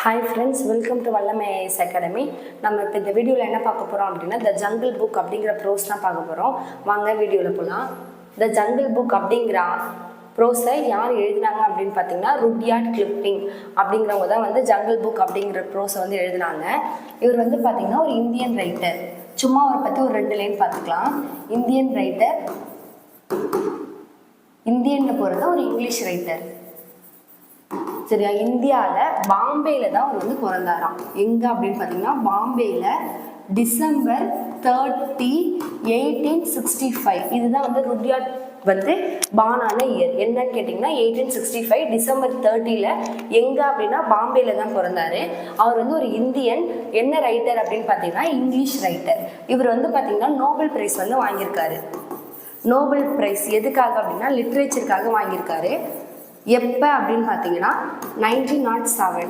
Hi friends, welcome to வல்லமை IAS academy. நம்ம இப்போ இந்த வீடியோவில் என்ன பார்க்க போகிறோம் அப்படின்னா, த ஜங்கிள் புக் அப்படிங்கிற ப்ரோஸ் தான் பார்க்க போகிறோம். வாங்க வீடியோவில் போகலாம். த ஜங்கிள் புக் அப்படிங்கிற ப்ரோஸை யார் எழுதினாங்க அப்படின்னு பார்த்தீங்கன்னா, ருட்யார்ட் கிப்ளிங் அப்படிங்கிறவங்க தான் வந்து ஜங்கிள் புக் அப்படிங்கிற ப்ரோஸை வந்து எழுதினாங்க. இவர் வந்து பார்த்திங்கன்னா ஒரு இந்தியன் ரைட்டர். சும்மா அவரை பற்றி ஒரு 2 லைன் பார்த்துக்கலாம். இந்தியன் ரைட்டர், இந்தியன்னு போகிறது ஒரு இங்கிலீஷ் ரைட்டர். சரியா? இந்தியாவில் பாம்பேயில் தான் அவர் வந்து பிறந்தாராம். எங்கே அப்படின்னு பார்த்தீங்கன்னா, பாம்பேயில் டிசம்பர் 30, 1865. இதுதான் வந்து ருட்யார்ட் வந்து பானான இயர். என்னன்னு கேட்டிங்கன்னா 1865 டிசம்பர் 30 எங்கே அப்படின்னா பாம்பேயில் தான் பிறந்தாரு. அவர் வந்து ஒரு இந்தியன். என்ன ரைட்டர் அப்படின்னு பார்த்தீங்கன்னா இங்கிலீஷ் ரைட்டர். இவர் வந்து பார்த்தீங்கன்னா நோபல் பிரைஸ் வந்து வாங்கியிருக்காரு. நோபல் பிரைஸ் எதுக்காக அப்படின்னா லிட்ரேச்சருக்காக வாங்கியிருக்காரு. எப்போ அப்படின்னு பார்த்தீங்கன்னா 1907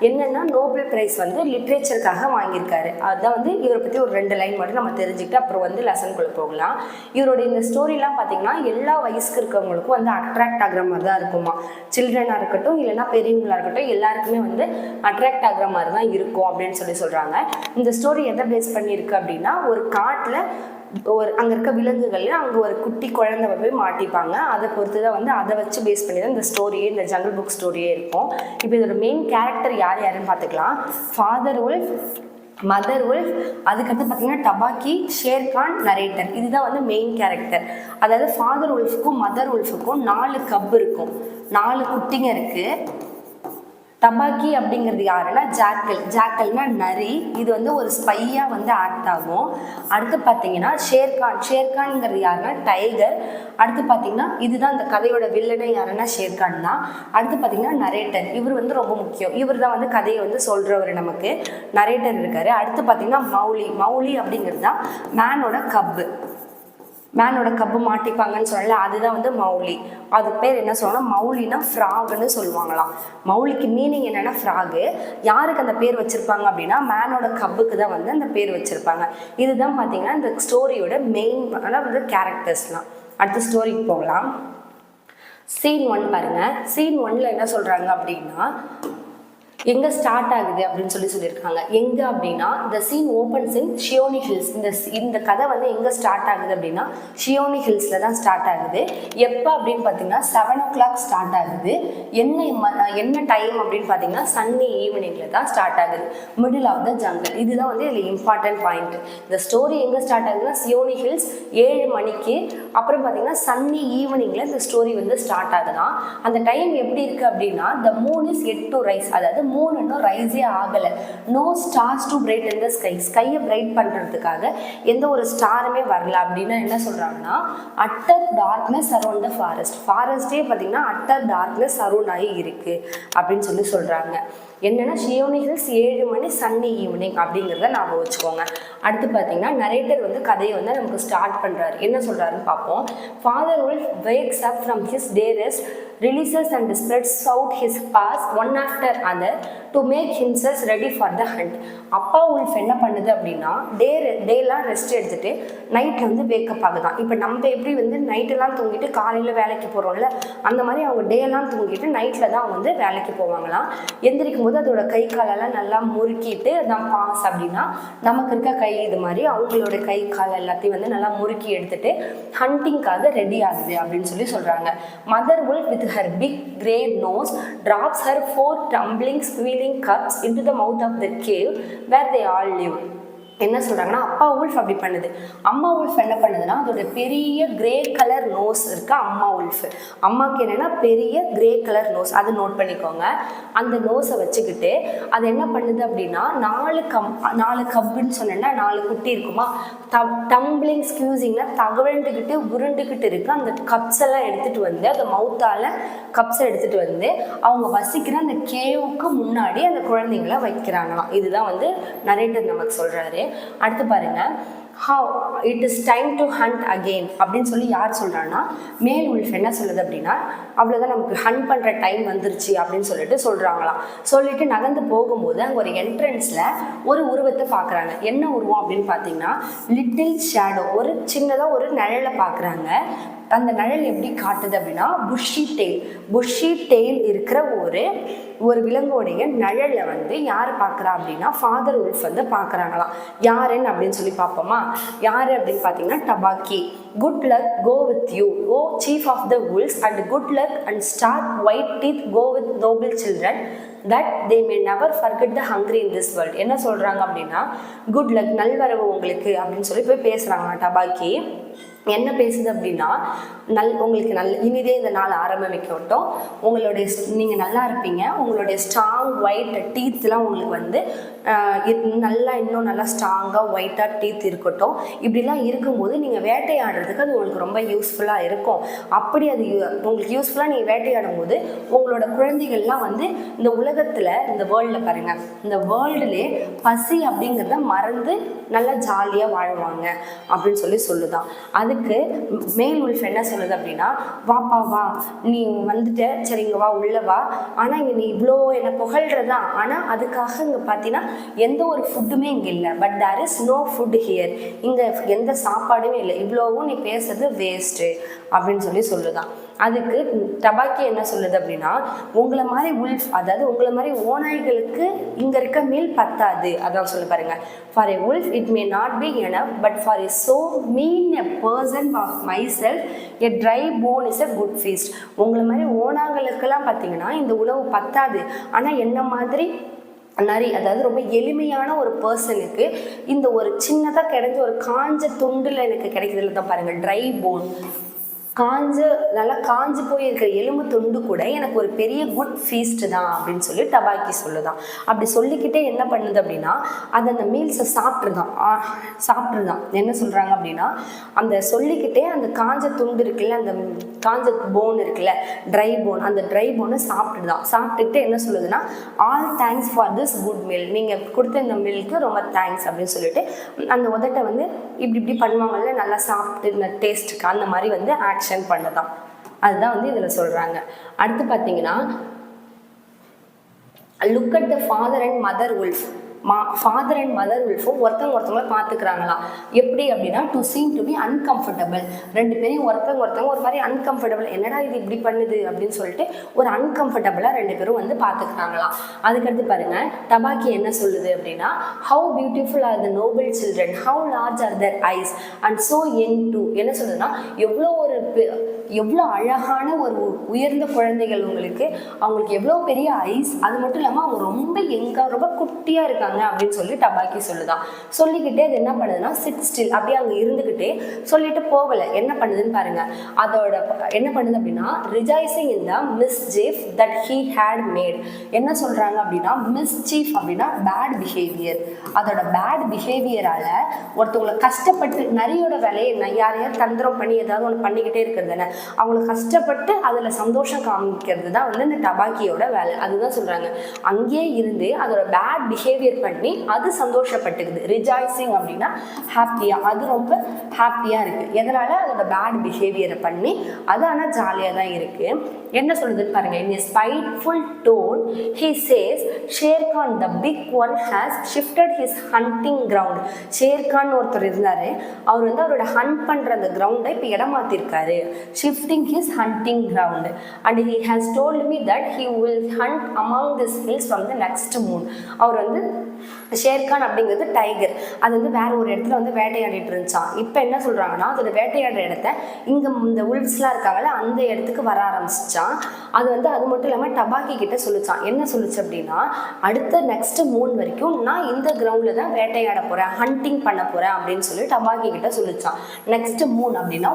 என்னென்னா நோபல் பிரைஸ் வந்து லிட்ரேச்சருக்காக வாங்கியிருக்காரு. அதுதான் வந்து இவரை பற்றி ஒரு 2 லைன் மட்டும் நம்ம தெரிஞ்சுக்கிட்டு அப்புறம் வந்து லெசனுக்குள்ளே போகலாம். இவருடைய இந்த ஸ்டோரிலாம் பார்த்தீங்கன்னா எல்லா வயசுக்கு இருக்கவங்களுக்கும் வந்து அட்ராக்ட் ஆகிற மாதிரி தான் இருக்குமா. சில்ட்ரனாக இருக்கட்டும் இல்லைன்னா பெரியவங்களாக இருக்கட்டும் எல்லாருக்குமே வந்து அட்ராக்ட் ஆகிற மாதிரி தான் இருக்கும் அப்படின்னு சொல்கிறாங்க. இந்த ஸ்டோரி எதை பேஸ் பண்ணியிருக்கு அப்படின்னா, ஒரு காட்டில் அங்கே இருக்க விலங்குகள் அங்கே ஒரு குட்டி குழந்தை போய் மாட்டிப்பாங்க. அதை பொறுத்து தான் வந்து அதை வச்சு பேஸ் பண்ணி தான் இந்த ஸ்டோரியே, இந்த ஜங்கிள் புக் ஸ்டோரியே இருக்கும். இப்போ இதோட மெயின் கேரக்டர் யாருன்னு பார்த்துக்கலாம். ஃபாதர் உல்ஃப், மதர் உல்ஃப், அதுக்கடுத்து பார்த்தீங்கன்னா டபாக்கி, ஷேர்கான், நரேட்டர். இதுதான் வந்து மெயின் கேரக்டர். அதாவது ஃபாதர் உல்ஃபுக்கும் மதர் உல்ஃபுக்கும் 4 கப் இருக்கும், 4 குட்டிங்க இருக்குது. டபாக்கி அப்படிங்கிறது யாருன்னா ஜாக்கல். ஜாக்கல்னா நரி. இது வந்து ஒரு ஸ்பையாக வந்து ஆக்ட் ஆகும். அடுத்து பார்த்தீங்கன்னா ஷேர்கான். ஷேர்கான்ங்கிறது யாருன்னா டைகர். அடுத்து பார்த்தீங்கன்னா இதுதான் இந்த கதையோட வில்லனை யாருன்னா ஷேர்கான் தான். அடுத்து பார்த்தீங்கன்னா நரேட்டர். இவர் வந்து ரொம்ப முக்கியம். இவர் தான் வந்து கதையை வந்து சொல்கிறவர். நமக்கு நரேட்டர் இருக்காரு. அடுத்து பார்த்தீங்கன்னா மௌலி. மௌலி அப்படிங்கிறது தான் மேனோட கப்பு. மேனோட கப்பு மாட்டிப்பாங்கன்னு சொல்லல, அதுதான் வந்து மௌலி. அது பேர் என்ன சொல்லணும், மௌலினா ஃப்ராகுன்னு சொல்லுவாங்களாம். மௌலிக்கு மீனிங் என்னென்னா ஃப்ராகு. யாருக்கு அந்த பேர் வச்சுருப்பாங்க அப்படின்னா மேனோட கப்புக்கு தான் வந்து அந்த பேர் வச்சுருப்பாங்க. இதுதான் பார்த்தீங்கன்னா இந்த ஸ்டோரியோட மெயின் வந்து கேரக்டர்ஸ்லாம். அடுத்த ஸ்டோரிக்கு போகலாம். சீன் 1 பாருங்கள். சீன் 1 என்ன சொல்கிறாங்க அப்படின்னா, எங்கே ஸ்டார்ட் ஆகுது அப்படின்னு சொல்லியிருக்காங்க. எங்கே அப்படின்னா the scene opens in Seeonee hills. இந்த கதை வந்து எங்கே ஸ்டார்ட் ஆகுது அப்படின்னா ஷியோனி ஹில்ஸில் தான் ஸ்டார்ட் ஆகுது. எப்போ அப்படின்னு பார்த்தீங்கன்னா 7 o'clock ஸ்டார்ட் ஆகுது. என்ன டைம் அப்படின்னு பார்த்தீங்கன்னா சன்னி ஈவினிங்கில் தான் ஸ்டார்ட் ஆகுது. Middle of the jungle. இதுதான் வந்து இதில் இம்பார்ட்டன்ட் பாயிண்ட். இந்த ஸ்டோரி எங்கே ஸ்டார்ட் ஆகுதுன்னா ஷியோனி ஹில்ஸ் 7 மணிக்கு. அப்புறம் பார்த்தீங்கன்னா சன்னி ஈவினிங்கில் இந்த ஸ்டோரி வந்து ஸ்டார்ட் ஆகுதுன்னா அந்த டைம் எப்படி இருக்குது அப்படின்னா the moon is yet to rise. அதாவது மூன் இன்னும் ரைஸே ஆகலை. No stars to bright in the sky. ஸ்கையை பிரைட் பண்ணுறதுக்காக எந்த ஒரு ஸ்டாருமே வரல. அப்படின்னா என்ன சொல்கிறாங்கன்னா utter darkness around the forest. ஃபாரஸ்டே பார்த்தீங்கன்னா அட்டர் டார்க்னஸ் அரௌண்ட் ஆகி இருக்குது அப்படின்னு சொல்கிறாங்க. என்னென்னா ஷியோனி ஹில்ஸ் 7 மணி சன்னி ஈவினிங் அப்படிங்கிறத ஞாபகம் வச்சுக்கோங்க. அடுத்து பார்த்தீங்கன்னா நரேட்டர் வந்து கதையை வந்து நமக்கு ஸ்டார்ட் பண்ணுறாரு. என்ன சொல்கிறாருன்னு பார்ப்போம். Father wolf wakes up from his day rest, releases and spreads out his paws one after other to make himself ready for the hunt. அப்பா உல்ஃப் என்ன பண்ணுது அப்படின்னா டேலாம் ரெஸ்ட் எடுத்துகிட்டு நைட்டில் வந்து வேக்கப் ஆகுதான். இப்போ நம்ம எப்படி வந்து நைட்டெல்லாம் தூங்கிட்டு காலையில் வேலைக்கு போகிறோம்ல, அந்த மாதிரி அவங்க டேலாம் தூங்கிட்டு நைட்டில் தான் அவங்க வந்து வேலைக்கு போவாங்களாம். எந்திரிக்கும் போது அதோட கை காலெல்லாம் நல்லா முறுக்கிட்டு தான் பாஸ். அப்படின்னா நமக்கு இருக்க கை இது மாதிரி அவங்களோட கை கால் எல்லாத்தையும் வந்து நல்லா முறுக்கி எடுத்துட்டு ஹண்டிங்காக ரெடி ஆகுது அப்படின்னு சொல்கிறாங்க. Mother wolf with her big grey nose drops her 4 tumbling squealing cubs into the mouth of the cave where they all live. என்ன சொல்கிறாங்கன்னா அப்பா உல்ஃப் அப்படி பண்ணுது. அம்மா உல்ஃப் என்ன பண்ணுதுன்னா அதோட பெரிய கிரே கலர் நோஸ் இருக்கு அம்மா உல்ஃப். அம்மாவுக்கு என்னென்னா பெரிய கிரே கலர் நோஸ், அது நோட் பண்ணிக்கோங்க. அந்த நோஸை வச்சுக்கிட்டு அது என்ன பண்ணுது அப்படின்னா 4 கப்புன்னு சொன்னேன்னா 4 குட்டி இருக்குமா. டம்பிளிங் ஸ்கியூசிங்னா தகவண்டுக்கிட்டு உருண்டுக்கிட்டு இருக்கு. அந்த கப்ஸ் எல்லாம் எடுத்துகிட்டு வந்து அந்த மவுத்தால் கப்ஸை எடுத்துகிட்டு வந்து அவங்க வசிக்கிற அந்த கேவுக்கு முன்னாடி அந்த குழந்தைங்களை வைக்கிறாங்களாம். இதுதான் வந்து நரேட்டர் நமக்கு சொல்கிறாரு. அடுத்து பாருங்க, how it is time to hunt again அப்படின்னு யார் சொல்கிறான்னா மேல் உல்ஃப் என்ன சொல்லுது அப்படின்னா அவ்வளோதான் நமக்கு ஹண்ட் பண்ணுற டைம் வந்துருச்சு அப்படின்னு சொல்கிறாங்களாம். சொல்லிட்டு நகர்ந்து போகும்போது அங்கே ஒரு என்ட்ரன்ஸில் ஒரு உருவத்தை பார்க்குறாங்க. என்ன உருவம் அப்படின்னு பார்த்தீங்கன்னா லிட்டில் ஷேடோ, ஒரு சின்னதாக ஒரு நிழலை பார்க்குறாங்க. அந்த நிழல் எப்படி காட்டுது அப்படின்னா புஷி டெயில் இருக்கிற ஒரு விலங்கோடைய நிழலை வந்து யார் பார்க்குறா அப்படின்னா ஃபாதர் உல்ஃப் வந்து பார்க்குறாங்களாம். யாருன்னு அப்படின்னு சொல்லி பார்ப்போமா? யார் அப்படின்னு பார்த்தீங்கன்னா Tabaqui. Good luck go with you O chief of the wolves and good luck and strong white teeth go with noble children that they may never forget the hungry in this world. என்ன சொல்கிறாங்க அப்படின்னா good luck நல்வரவு உங்களுக்கு அப்படின்னு சொல்லி போய் பேசுகிறாங்க டபாக்கி. என்ன பேசுது அப்படின்னா உங்களுக்கு இனிதே இந்த நாள் ஆரம்பிக்கட்டும், உங்களுடைய நீங்கள் நல்லா இருப்பீங்க, உங்களுடைய ஸ்ட்ராங் ஒயிட் டீத்லாம் உங்களுக்கு வந்து இன்னும் நல்லா ஸ்ட்ராங்காக ஒயிட்டாக டீத் இருக்கட்டும். இப்படிலாம் இருக்கும்போது நீங்கள் வேட்டையாடுறதுக்கு அது உங்களுக்கு ரொம்ப யூஸ்ஃபுல்லாக இருக்கும். அப்படி அது உங்களுக்கு யூஸ்ஃபுல்லாக நீங்கள் வேட்டையாடும் போது உங்களோட குழந்தைகள்லாம் வந்து இந்த உலகத்தில் இந்த வேர்ல்டில் பாருங்கள், இந்த வேர்ல்டுலே பசி அப்படிங்கிறத மறந்து நல்லா ஜாலியாக வாழ்வாங்க அப்படின்னு சொல்லி சொல்லுதான். அதுக்கு மேல் உல்ஃப் என்ன சொல்லுது அப்படின்னா வாப்பா வா, நீ வந்துட்ட, சரிங்க வா உள்ள வா, ஆனால் இங்கே நீ இவ்வளோ என்னை புகழ்றதா, ஆனால் அதுக்காக இங்கே பார்த்தீங்கன்னா எந்த ஒரு ஃபுட்டுமே இங்கே இல்லை. But there is no food here, இங்கே எந்த சாப்பாடுமே இல்லை, இவ்வளோவும் நீ பேசுறது வேஸ்ட்டு அப்படின்னு சொல்லி சொல்லுதான். அதுக்கு டபாக்கி என்ன சொல்லுது அப்படின்னா உங்களை மாதிரி உல்ஃப், அதாவது உங்களை மாதிரி ஓநாய்களுக்கு இங்கே இருக்க மீல் பத்தாது. அதான் சொல்லி பாருங்க. For a wolf it may not be enough but for a so mean a person of myself a dry bone is a good feast. உங்களை மாதிரி ஓனாங்களுக்கெல்லாம் பார்த்தீங்கன்னா இந்த உணவு பத்தாது, ஆனால் என்ன மாதிரி அதாவது ரொம்ப எளிமையான ஒரு பர்சனுக்கு இந்த ஒரு சின்னதாக கிடைச்ச ஒரு காஞ்ச துண்டில் எனக்கு கிடைக்கிறதுல தான் பாருங்கள், ட்ரை போன், நல்லா காஞ்சு போயிருக்கிற எலும்பு துண்டு கூட எனக்கு ஒரு பெரிய குட் ஃபீஸ்ட்டு தான் அப்படின்னு சொல்லி டபாக்கி சொல்லுதான். அப்படி சொல்லிக்கிட்டே என்ன பண்ணுது அப்படின்னா அது அந்த மீல்ஸை சாப்பிட்ருதான். என்ன சொல்கிறாங்க அப்படின்னா அந்த சொல்லிக்கிட்டே அந்த காஞ்ச துண்டு இருக்குல்ல, அந்த காஞ்ச போன் இருக்குல்ல, ட்ரை போன், அந்த ட்ரை போனை சாப்பிட்டுட்டு என்ன சொல்லுதுன்னா all thanks for this good meal, நீங்கள் கொடுத்த இந்த மீலுக்கு ரொம்ப தேங்க்ஸ் அப்படின்னு சொல்லிட்டு அந்த உதட்டை வந்து இப்படி பண்ணுவாங்கல்ல, நல்லா சாப்பிட்டு இந்த டேஸ்ட்டுக்கு அந்த மாதிரி வந்து ஆக்ஷன் பண்ணதான். அதுதான் வந்து இதில் சொல்கிறாங்க. அடுத்து பார்த்தீங்கன்னா look at the father and mother wolf. Father and mother உல்ஃபும் ஒருத்தவங்களை பார்த்துக்கிறாங்களாம். எப்படி அப்படின்னா to seem to be uncomfortable. ரெண்டு பேரையும் ஒருத்தவங்க ஒரு மாதிரி அன்கம்ஃபர்டபுள், என்னடா இது இப்படி பண்ணுது அப்படின்னு சொல்லிட்டு ஒரு அன்கம்ஃபர்டபுளாக ரெண்டு பேரும் வந்து பார்த்துக்கிறாங்களாம். அதுக்கடுத்து பாருங்க டபாக்கி என்ன சொல்லுது அப்படின்னா how beautiful are the noble children, how large are their eyes and so young too. என்ன சொல்லுதுன்னா எவ்வளோ அழகான ஒரு உயர்ந்த குழந்தைகள் உங்களுக்கு, அவங்களுக்கு எவ்வளோ பெரிய ஐஸ், அது மட்டும் இல்லாமல் அவங்க ரொம்ப ரொம்ப குட்டியாக இருக்காங்க அப்படின்னு சொல்லி டபாக்கி சொல்லுதான். சொல்லிக்கிட்டே அது என்ன பண்ணுதுன்னா சிட் ஸ்டில், அப்படியே அங்கே இருந்துக்கிட்டே சொல்லிட்டு போகலை. என்ன பண்ணுதுன்னு பாருங்க. அதோட என்ன பண்ணுது அப்படின்னா rejoicing in the mischief that he had made. என்ன சொல்றாங்க அப்படின்னா மிஸ்சீஃப் அப்படின்னா பேட் பிஹேவியர். அதோட பேட் பிஹேவியரால ஒருத்தவங்களை கஷ்டப்பட்டு நரியோட வேலையை யாரையாவது தந்திரம் பண்ணி ஏதாவது ஒன்று பண்ணிக்கிட்டே இருக்கிறது தானே, அவங்களை கஷ்டப்பட்டு அதில் சந்தோஷம் காமிக்கிறது தான் வந்து இந்த டபாக்கியோட வேலை. அதுதான் சொல்றாங்க. அங்கேயே இருந்து அதோட பேட் பிஹேவியர் பண்ணி அது சந்தோஷப்பட்டுக்குது. ரிஜாய்சிங் அப்படின்னா ஹாப்பியாக, அது ரொம்ப ஹாப்பியாக இருக்குது. எதனால் அதோட பேட் பிஹேவியரை பண்ணி அது ஆனால் ஜாலியாக தான் இருக்குது. என்ன சொல்லுதுன்னு பாருங்கள். In a spiteful tone he says Shere Khan the big one has shifted his hunting ground. Shere Khan ஒருத்தர் இருந்தார், அவர் வந்து அவரோட ஹண்ட் பண்ணுற அந்த கிரவுண்டை இப்போ இடம் மாற்றிருக்காரு. Shifting his hunting ground and he has told me that he will hunt among this hills from the next moon. அவர் வந்து ஷேர்கான் அப்படிங்கிறது டைகர், அது வந்து வேற ஒரு இடத்துல வந்து வேட்டையாடிட்டு இருந்துச்சான். இப்போ என்ன சொல்கிறாங்கன்னா அதோட வேட்டையாடுற இடத்த இங்கே இந்த உல்வ்ஸ்லாம் இருக்காங்கல்ல அந்த இடத்துக்கு வர ஆரம்பிச்சிச்சான். அது வந்து அது மட்டும் இல்லாமல் டபாக்கி கிட்ட சொல்லிச்சான். என்ன சொல்லிச்சு அப்படின்னா அடுத்த நெக்ஸ்ட் மூன் வரைக்கும் நான் இந்த கிரவுண்டில் தான் வேட்டையாட போகிறேன், ஹண்டிங் பண்ண போகிறேன் அப்படின்னு சொல்லி டபாக்கி கிட்ட சொல்லிச்சான். நெக்ஸ்ட் மூன் அப்படின்னா